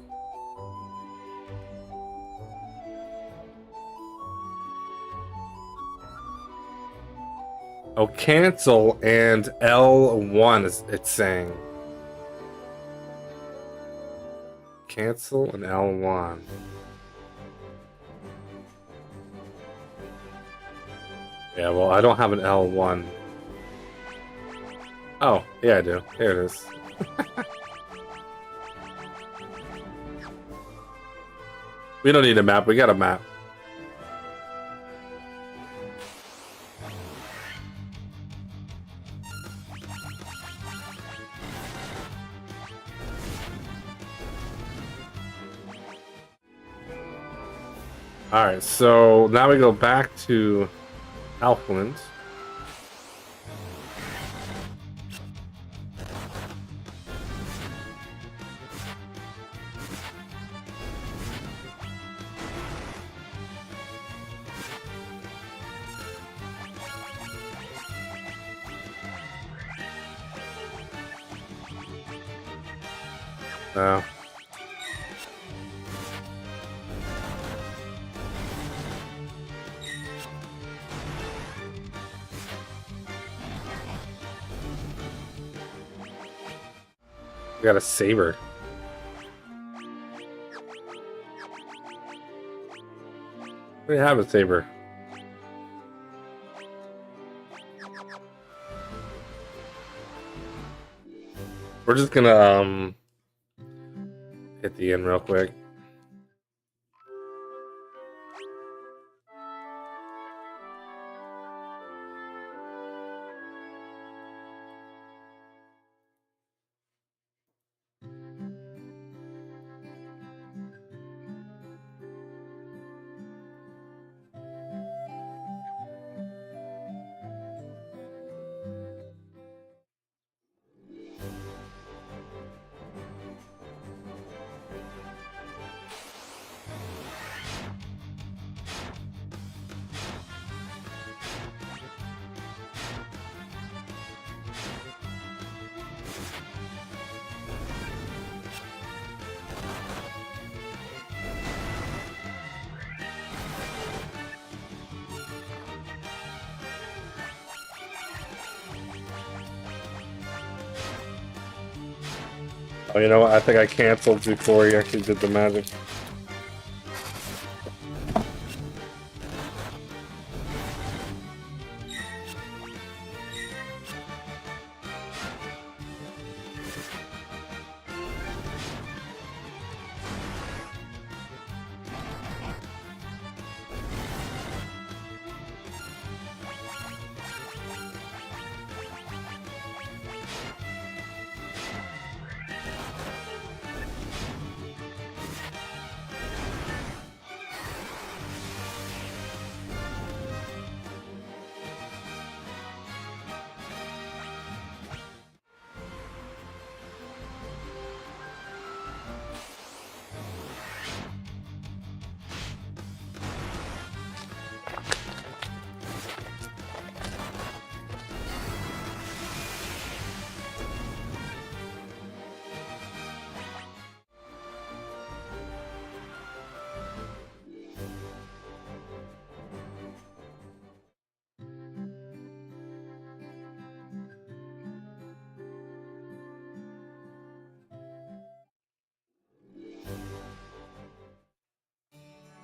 Oh, cancel and L1 is it's saying. Cancel and L1. Yeah, well, I don't have an L1. Oh, yeah, I do. Here it is. We don't need a map. We got a map. Alright, so now we go back to Alphaland. Oh. We got a saber. We have a saber. We're just gonna hit the end real quick. Oh, you know what? I think I canceled before he actually did the magic.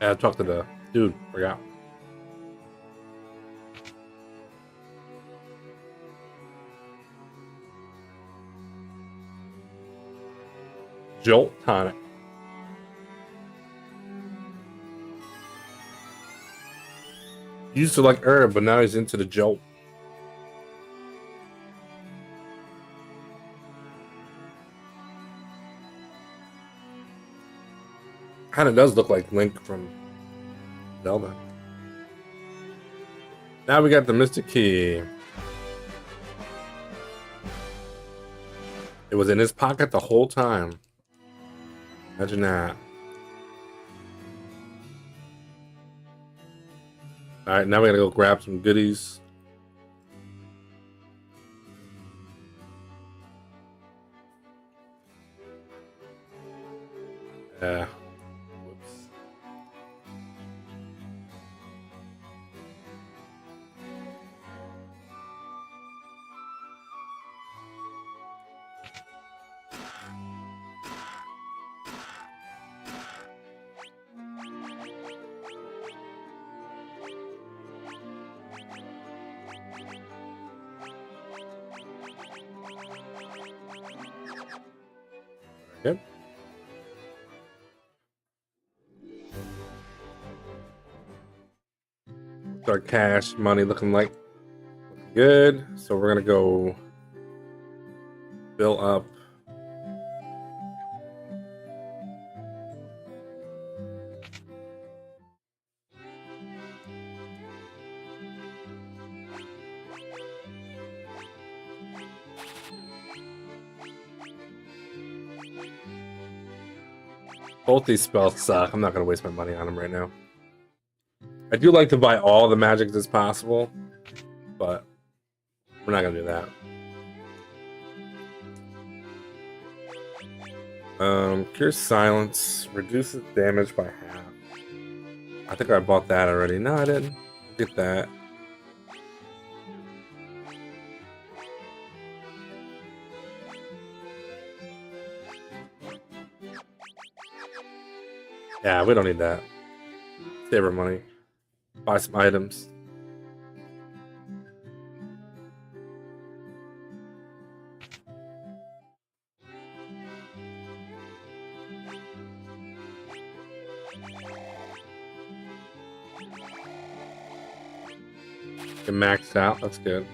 Yeah, I talked to the dude. Forgot. Jolt tonic. He used to like herb, but now he's into the jolt. Kind of does look like Link from Zelda. Now we got the Mystic Key. It was in his pocket the whole time. Imagine that. Alright, now we gotta go grab some goodies. Yeah. Whoops. Good. Our cash money looking good. So we're gonna go fill up. Both these spells suck. I'm not gonna waste my money on them right now. I do like to buy all the magics as possible, but we're not gonna do that. Cure Silence reduces damage by half. I think I bought that already. No, I didn't get that. Yeah, we don't need that. Save our money. Buy some items. Get maxed out. That's good.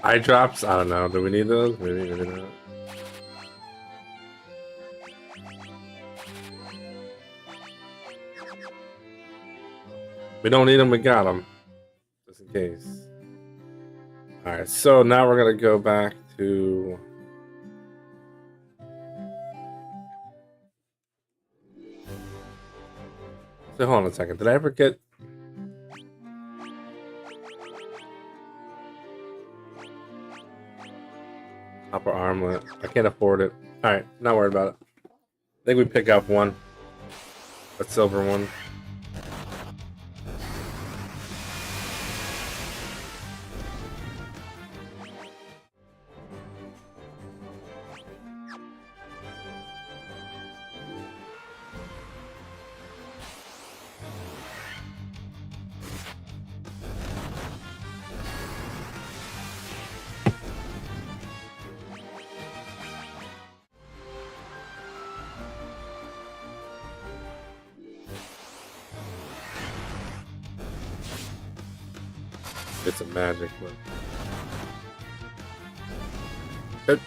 Eye drops? I don't know. Do we need those? Maybe not. We don't need them. We got them. Just in case. Alright, so now we're going to go back to... So hold on a second. Did I ever get... armlet. I can't afford it. Alright, not worried about it. I think we pick up one. A silver one. It's a magic one. Good.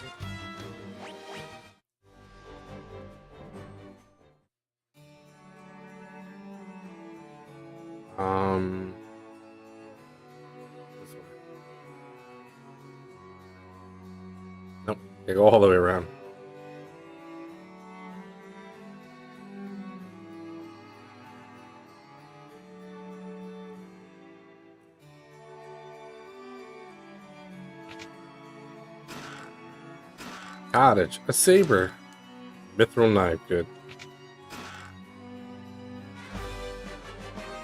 This way. Nope. They go all the way around. Cottage, a saber, mithril knife, good.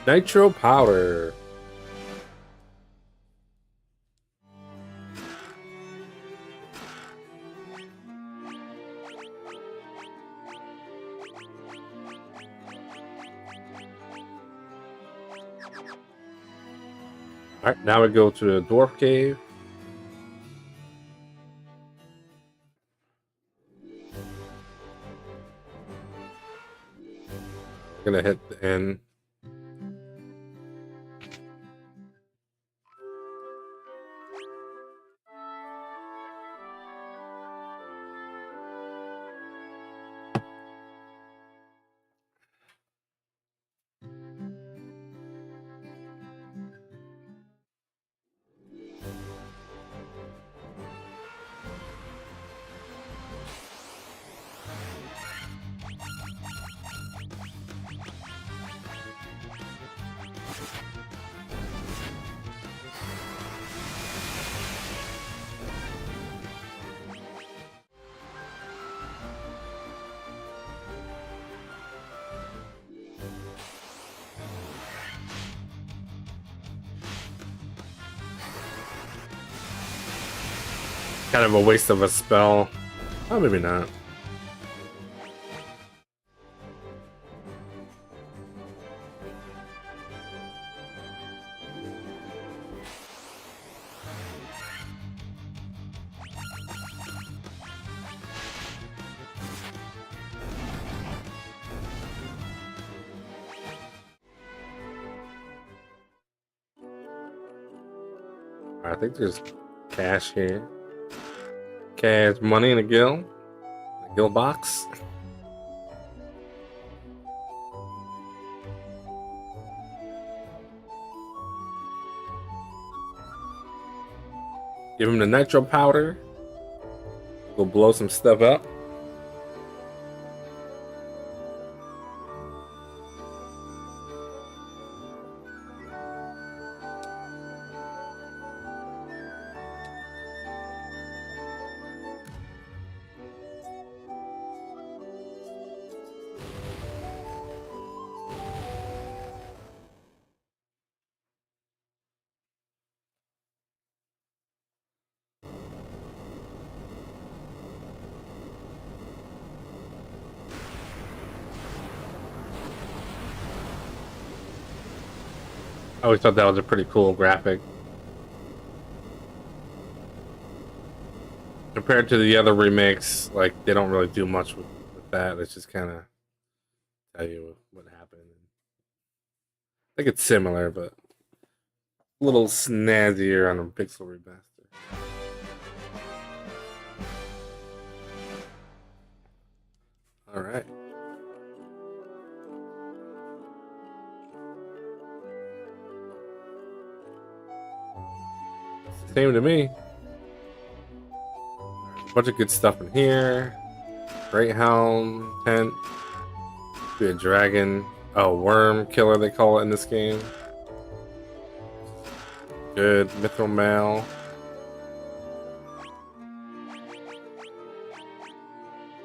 Nitro powder. All right, now we go to the dwarf cave. Gonna hit the end. Kind of a waste of a spell. Oh, maybe not. I think there's cash here. Cash money in a gill box. Give him the nitro powder. Go blow some stuff up. I always thought that was a pretty cool graphic. Compared to the other remakes, like, they don't really do much with that. It's just kind of tell you what happened. I think it's similar, but a little snazzier on a pixel remaster. All right. Same to me. A bunch of good stuff in here. Great helm, tent. Be a dragon. Oh, worm killer they call it in this game. Good. Mithril mail.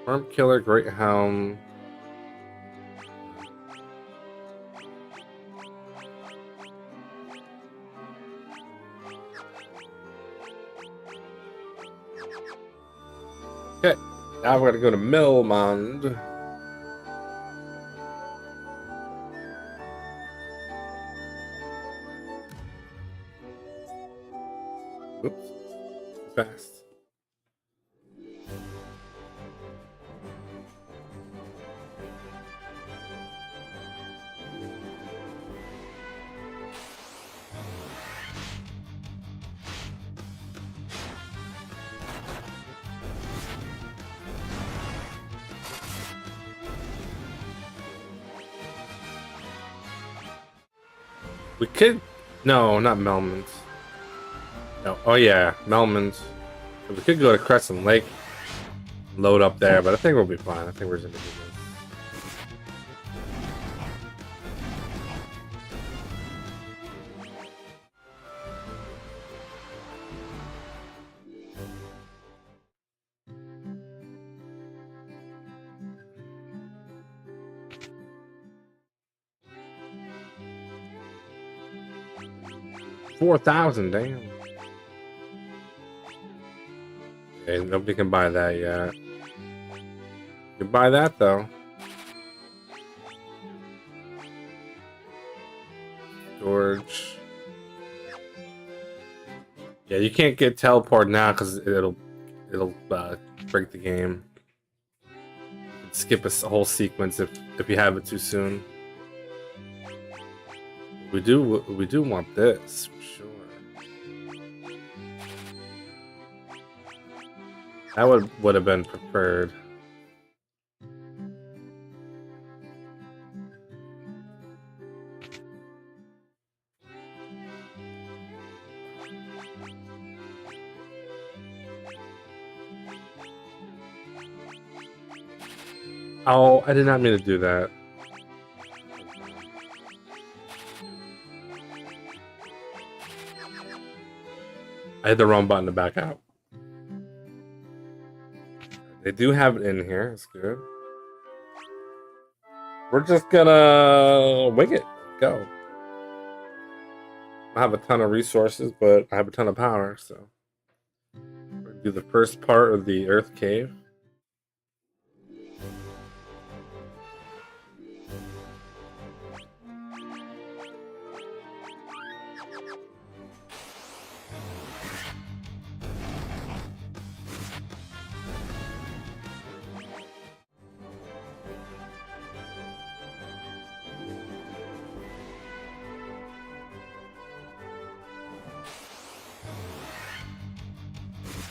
Worm Killer, Great Helm. Okay, now we're gonna go to Melmond. Oops, too fast. We could, no, not Melmond. No, oh yeah, Melmond. So we could go to Crescent Lake, load up there, but I think we'll be fine. I think we're just gonna do this. $4,000, damn. Okay, nobody can buy that yet. You can buy that though. George. Yeah, you can't get teleport now because it'll break the game. Skip a whole sequence if you have it too soon. We do want this for sure. That would have been preferred. Oh, I did not mean to do that. I hit the wrong button to back out. They do have it in here. It's good. We're just gonna wing it. Go. I have a ton of resources, but I have a ton of power, so we're gonna do the first part of the Earth Cave.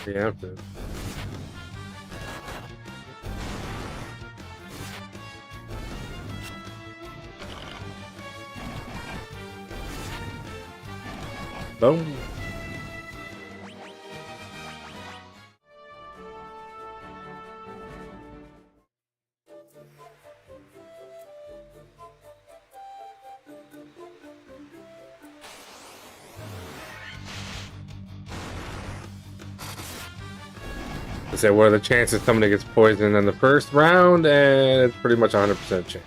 Preemptive. Boom. So what are the chances somebody gets poisoned in the first round? And it's pretty much 100% chance.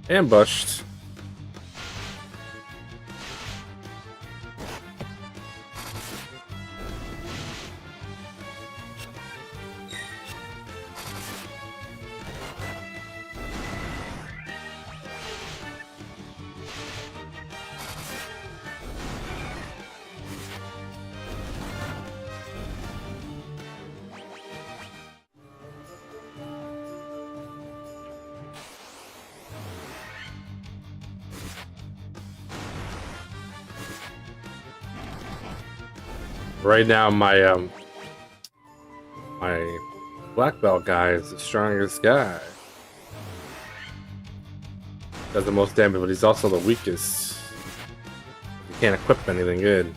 Ambushed. Right now, my black belt guy is the strongest guy. Does the most damage, but he's also the weakest. He can't equip anything good.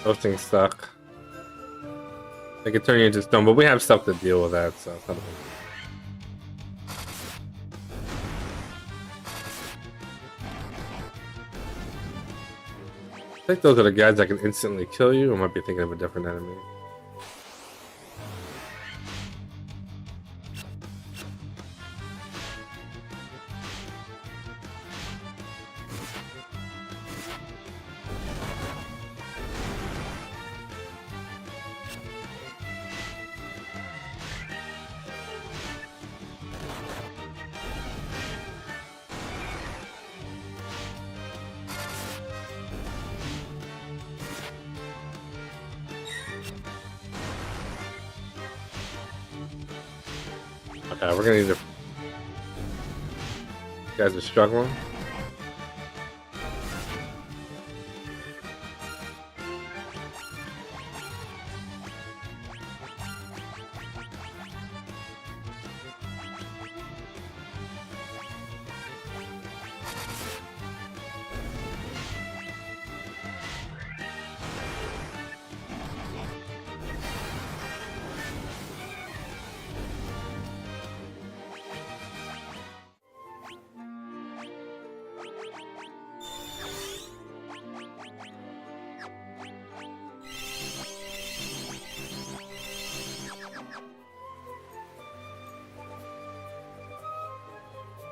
Those things suck. They can turn you into stone, but we have stuff to deal with that, so it's not a big deal. I think those are the guys that can instantly kill you. I might be thinking of a different enemy. Okay, we're gonna need to. You guys are struggling.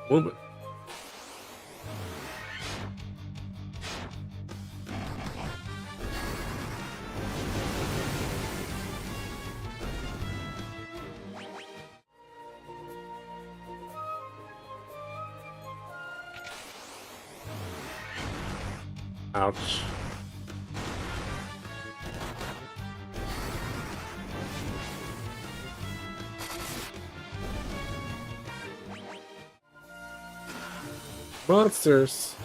Move it. Ouch. Monsters.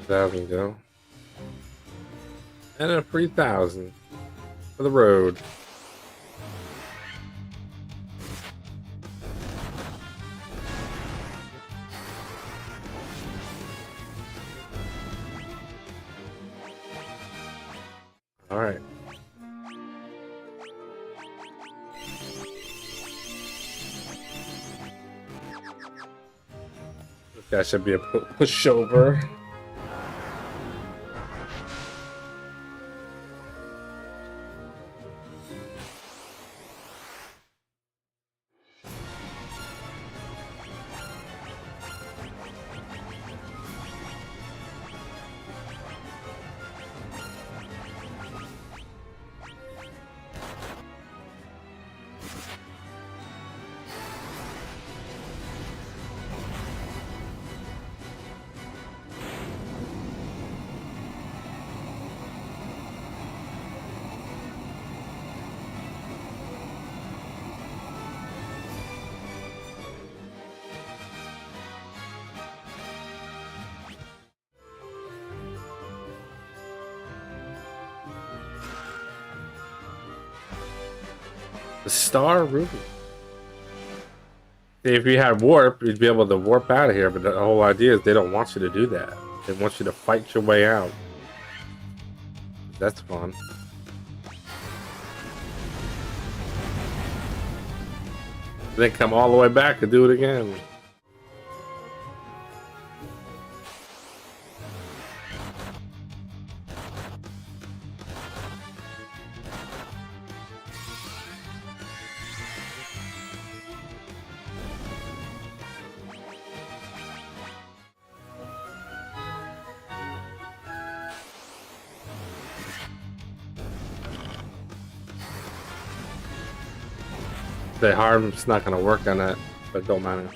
There we go. And a 3,000 for the road. All right. This guy should be a pushover. The Star Ruby. If you had warp, you'd be able to warp out of here, but the whole idea is they don't want you to do that. They want you to fight your way out. That's fun. Then come all the way back and do it again. The harm's not gonna work on it, but don't matter.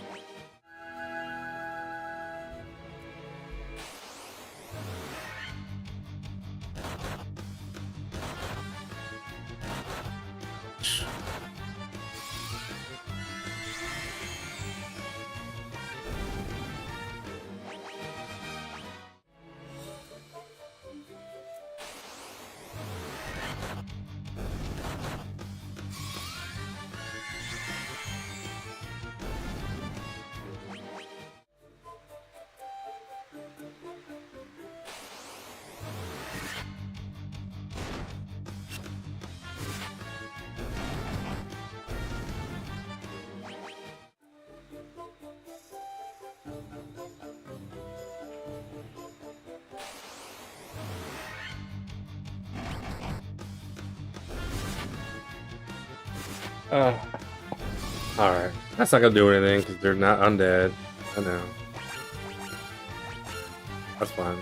Alright. That's not gonna do anything because they're not undead. I know. That's fine.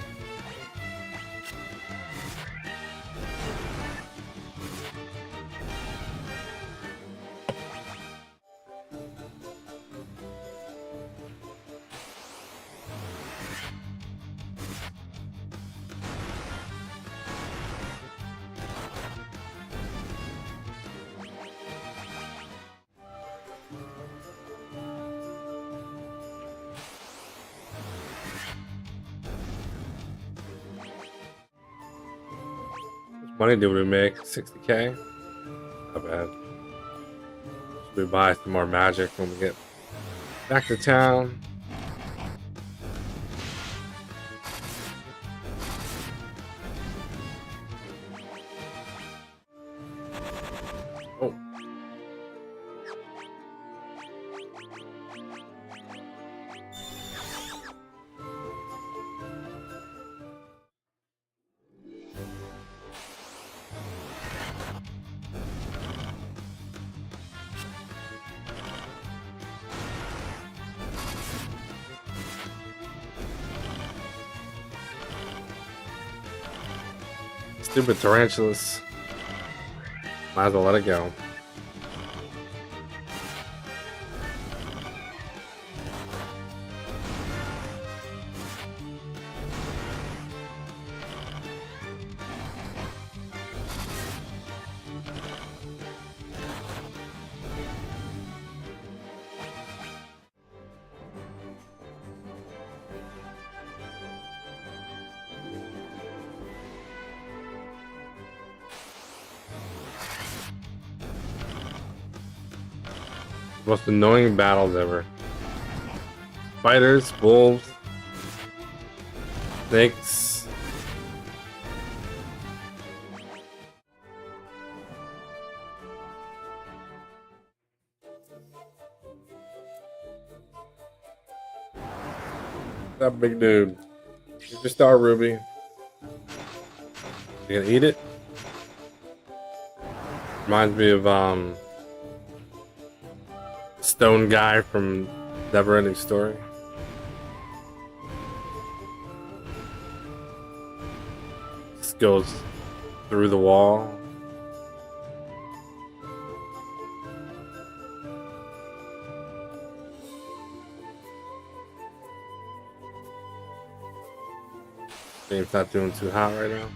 Money do we make? 60K? Not bad. Should we buy some more magic when we get back to town? Oh. Stupid tarantulas. Might as well let it go. Most annoying battles ever. Spiders, wolves, snakes. That big dude. Here's your star, Ruby. You gonna eat it? Reminds me of stone guy from Never-Ending Story. Just goes through the wall. Game's not doing too hot right now.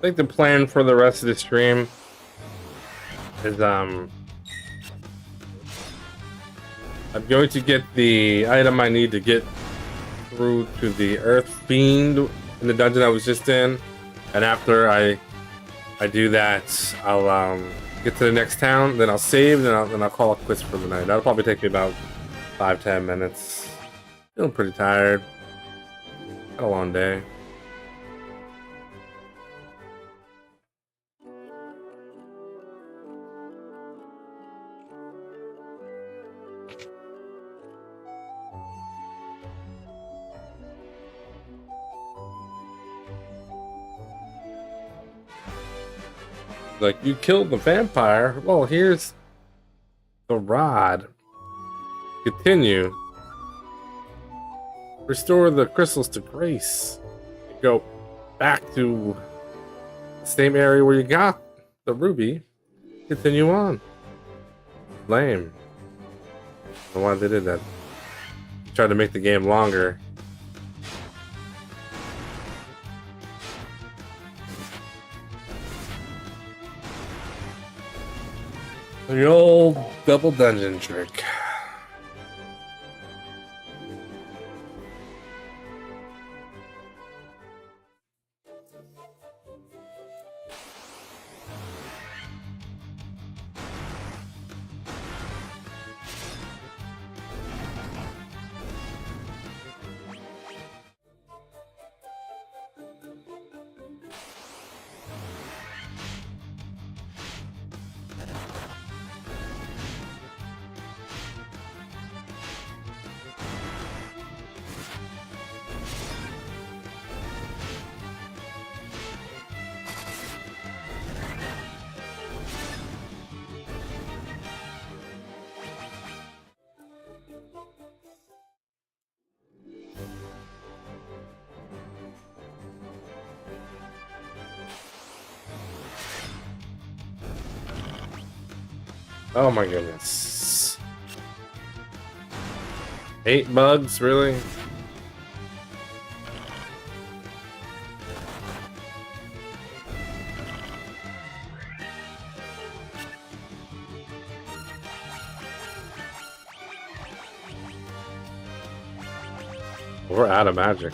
think the plan for the rest of the stream is I'm going to get the item I need to get through to the Earth Fiend in the dungeon I was just in, and after I do that, I'll get to the next town, then I'll save, then I'll call it quits for the night. That'll probably take me about 5-10 minutes. Feeling pretty tired. Had a long day. Like, you killed the vampire? Well, here's the rod. Continue. Restore the crystals to Grace. Go back to the same area where you got the ruby. Continue on. Lame. I don't know why they did that. Tried to make the game longer. The old double dungeon trick. Oh my goodness. 8 bugs, really? We're out of magic.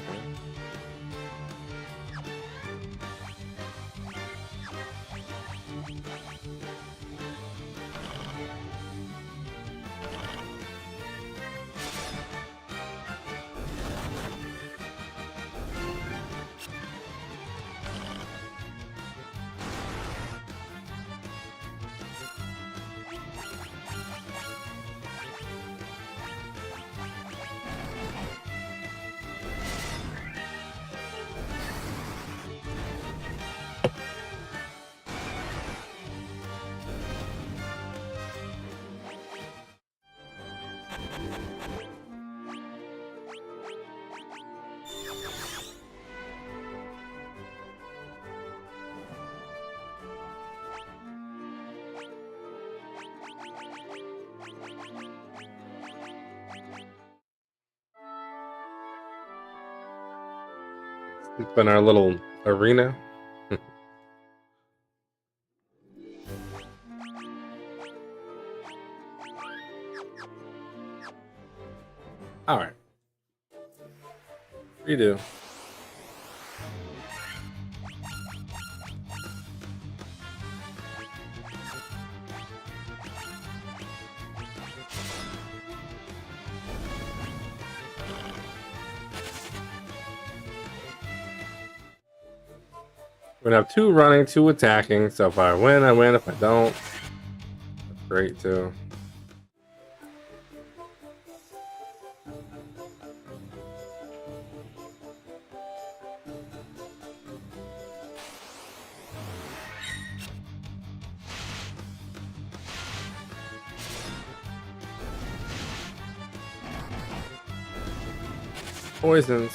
In our little arena. All right. Redo. We're gonna have 2 running, 2 attacking. So if I win, I win. If I don't, that's great too. Poisons.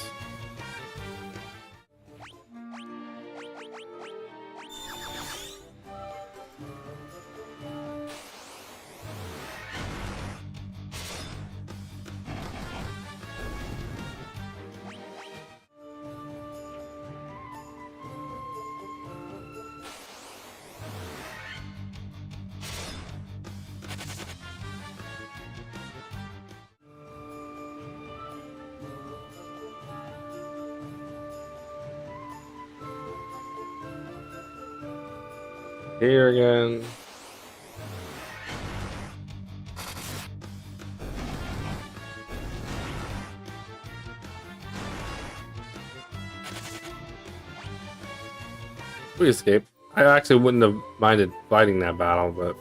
Here again. We escaped. I actually wouldn't have minded fighting that battle, but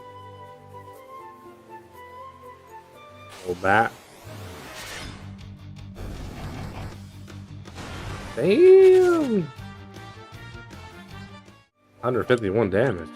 hold that. Damn! 151 damage.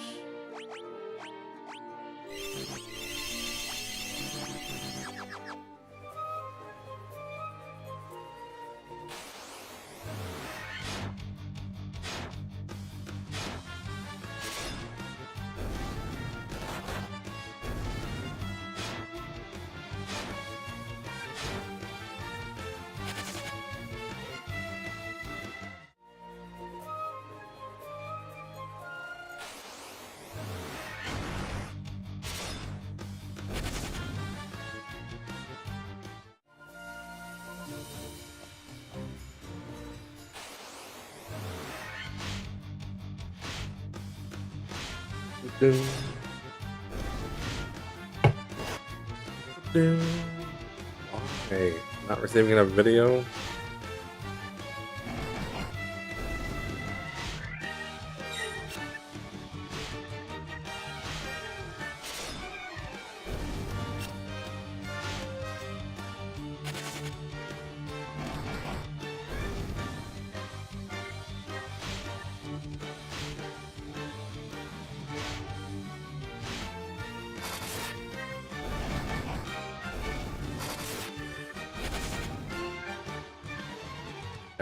Hey, not receiving enough video.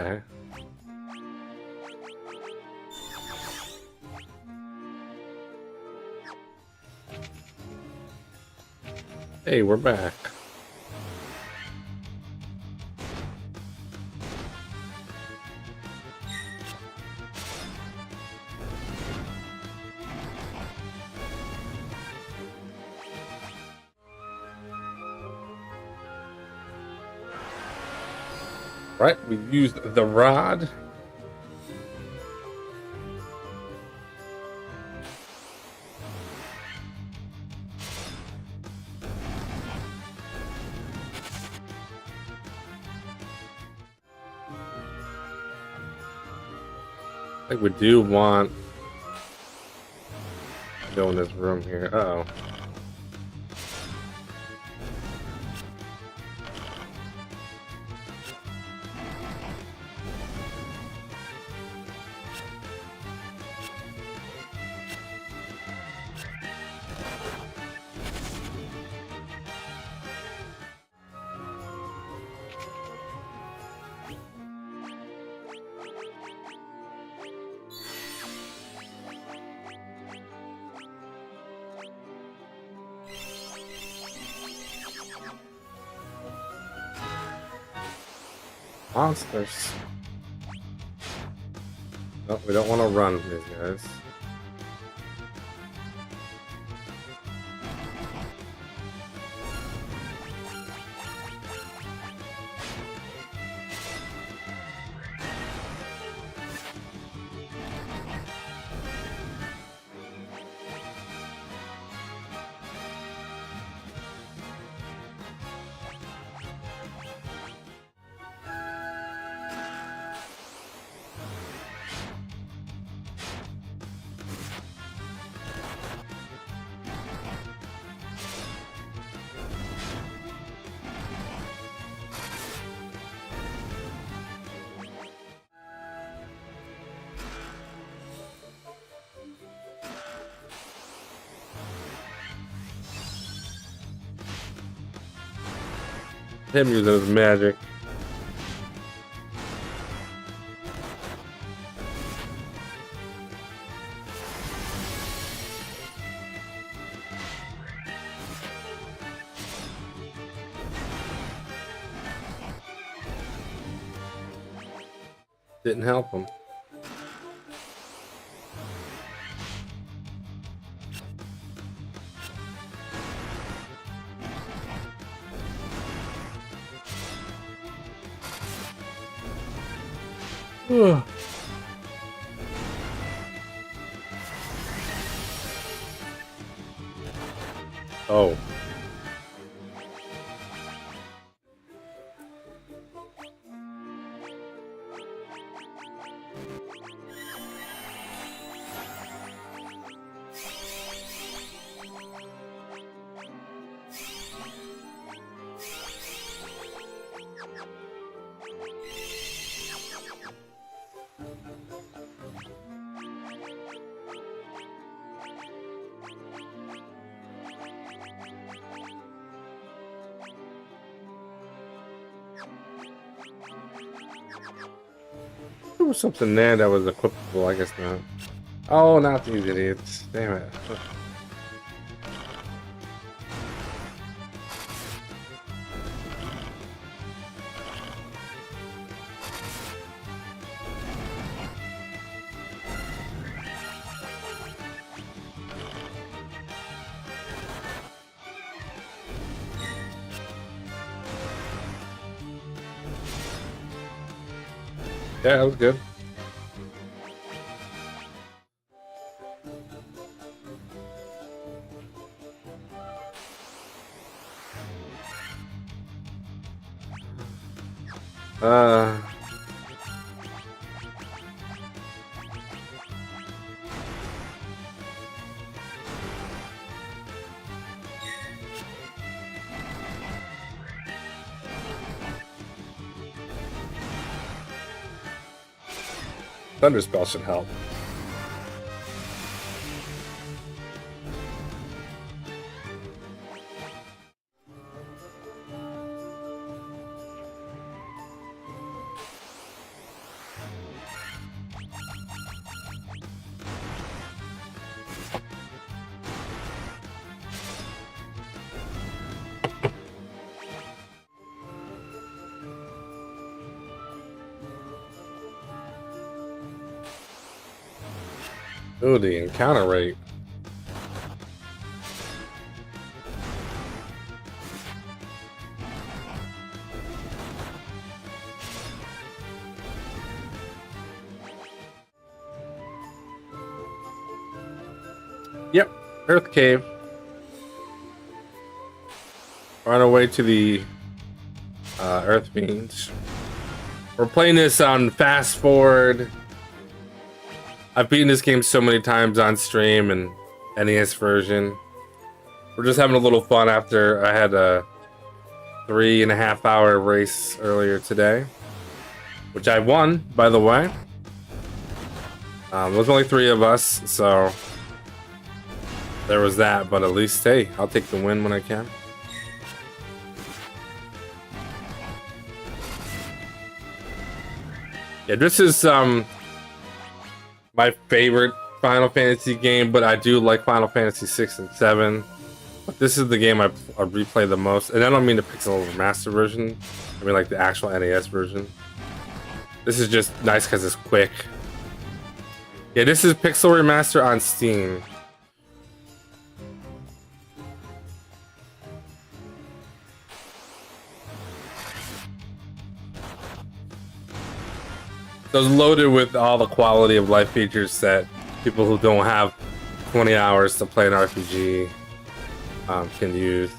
Okay. Hey, we're back. Right, we used the rod. I think we do want to go in this room here. Uh-oh. Monsters. No, we don't want to run from these guys. Him using his magic. Didn't help him. Oh. There was something there that was equipable, I guess not. Oh, not these idiots. Damn it. Yeah, that was good. Thunder spell should help. Ooh, the encounter rate. Yep, Earth Cave. We're on our way to the Earth Fiends. We're playing this on fast forward. I've beaten this game so many times on stream and NES version. We're just having a little fun after I had a 3.5 hour race earlier today, which I won, by the way. There was only 3 of us, so there was that, but at least, hey, I'll take the win when I can. Yeah, this is my favorite Final Fantasy game, but I do like Final Fantasy 6 and 7. But this is the game I replay the most, and I don't mean the Pixel Remaster version. I mean like the actual NES version. This is just nice because it's quick. Yeah, this is Pixel Remaster on Steam. So it's loaded with all the quality of life features that people who don't have 20 hours to play an RPG can use.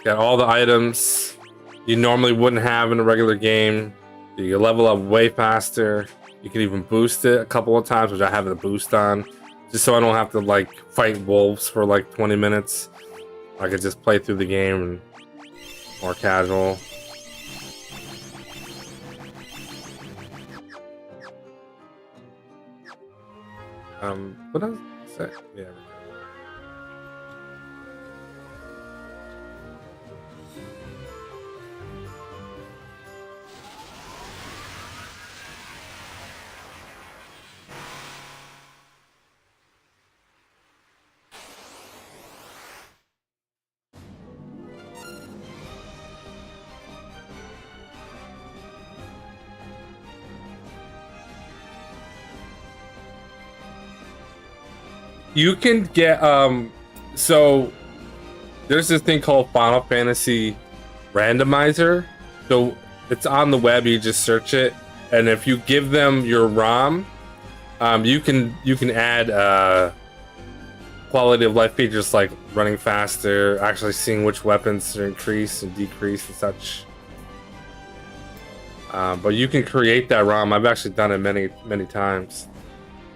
Got all the items you normally wouldn't have in a regular game. You can level up way faster. You can even boost it a couple of times, which I have the boost on, just so I don't have to like fight wolves for like 20 minutes. I could just play through the game and more casual. What else is that? Yeah. You can get so there's this thing called Final Fantasy randomizer. So it's on the web. You just search it, and if you give them your ROM, you can add quality of life features like running faster, actually seeing which weapons to increase and decrease and such. But you can create that ROM. I've actually done it many times,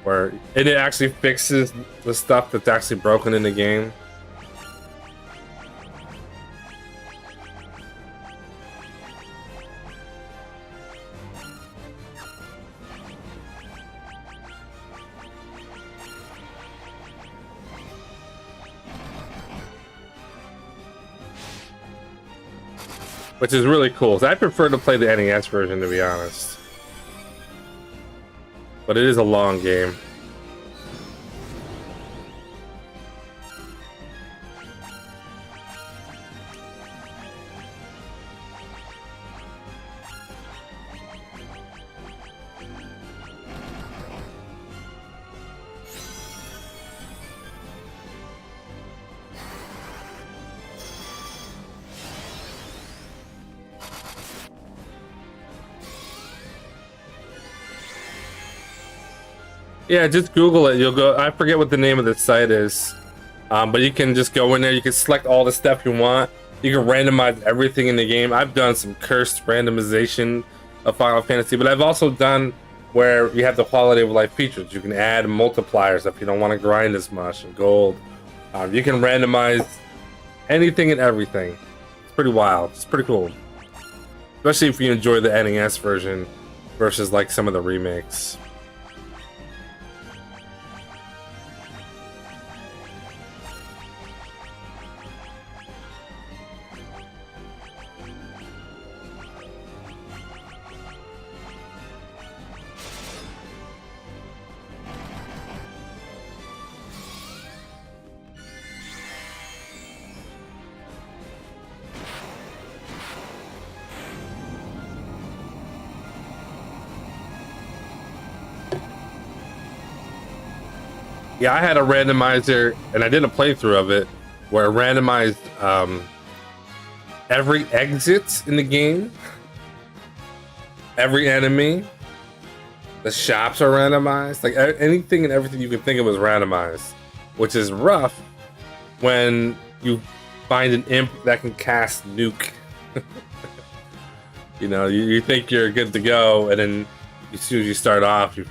where it actually fixes the stuff that's actually broken in the game. Which is really cool. So I prefer to play the NES version, to be honest. But it is a long game. Yeah, just Google it. You'll go. I forget what the name of the site is, but you can just go in there. You can select all the stuff you want. You can randomize everything in the game. I've done some cursed randomization of Final Fantasy, but I've also done where you have the quality of life features. You can add multipliers if you don't want to grind as much and gold. You can randomize anything and everything. It's pretty wild. It's pretty cool, especially if you enjoy the NES version versus like some of the remakes. Yeah, I had a randomizer, and I did a playthrough of it, where it randomized every exit in the game, every enemy, the shops are randomized, like anything and everything you could think of was randomized, which is rough when you find an imp that can cast nuke. You know, you think you're good to go, and then as soon as you start off, you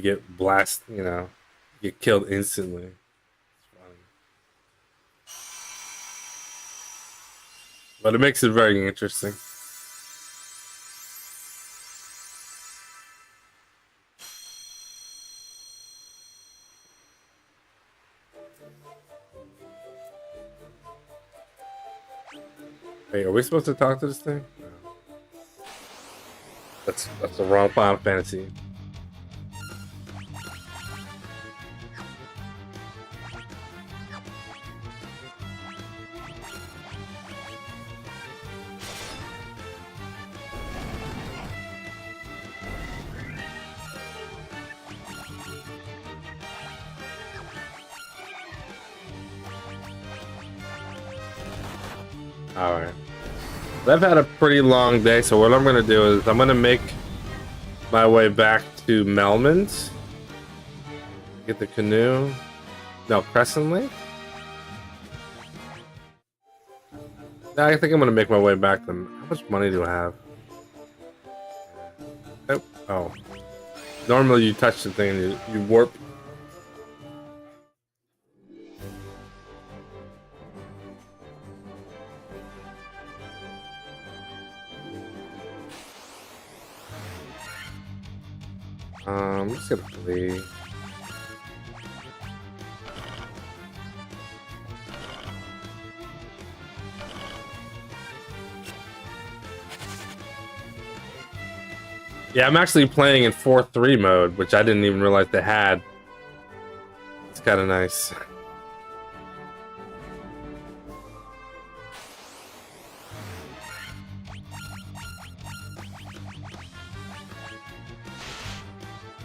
get blasted, you know. Get killed instantly. It's funny. But it makes it very interesting. Hey, are we supposed to talk to this thing? No. That's the wrong Final Fantasy. Alright. I've had a pretty long day, so what I'm going to do is I'm going to make my way back to Melman's. Get the canoe. No, Crescent Lake? No, I think I'm going to make my way back to... How much money do I have? Oh. Normally you touch the thing and you warp. I'm just gonna play. Yeah, I'm actually playing in 4-3 mode, which I didn't even realize they had. It's kind of nice.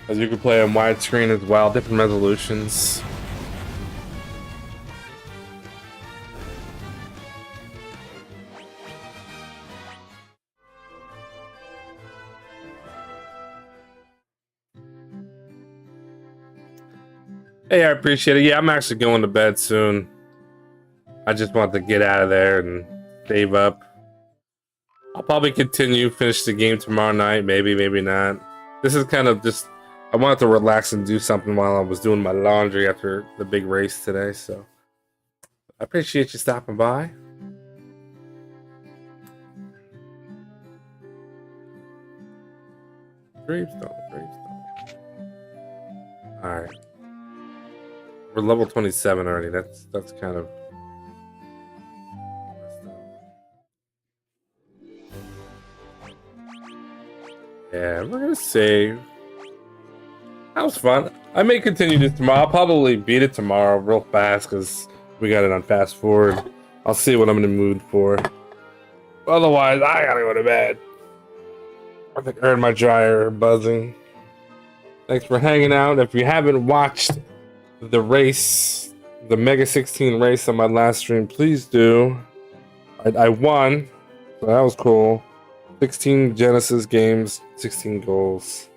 As you can play on widescreen as well, different resolutions. Hey, I appreciate it. Yeah, I'm actually going to bed soon. I just want to get out of there and save up. I'll probably continue, finish the game tomorrow night. Maybe, maybe not. This is kind of just, I wanted to relax and do something while I was doing my laundry after the big race today. So I appreciate you stopping by. Gravestone, gravestone. Alright. We're level 27 already. That's kind of messed up. Yeah, we're gonna save. That was fun. I may continue this tomorrow. I'll probably beat it tomorrow real fast because we got it on fast forward. I'll see what I'm in the mood for. Otherwise, I gotta go to bed. I think I heard my dryer buzzing. Thanks for hanging out. If you haven't watched the race, the Mega16 race on my last stream, please do. I won, so that was cool. 16 Genesis games, 16 goals.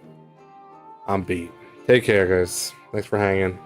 I'm beat. Take care, guys. Thanks for hanging.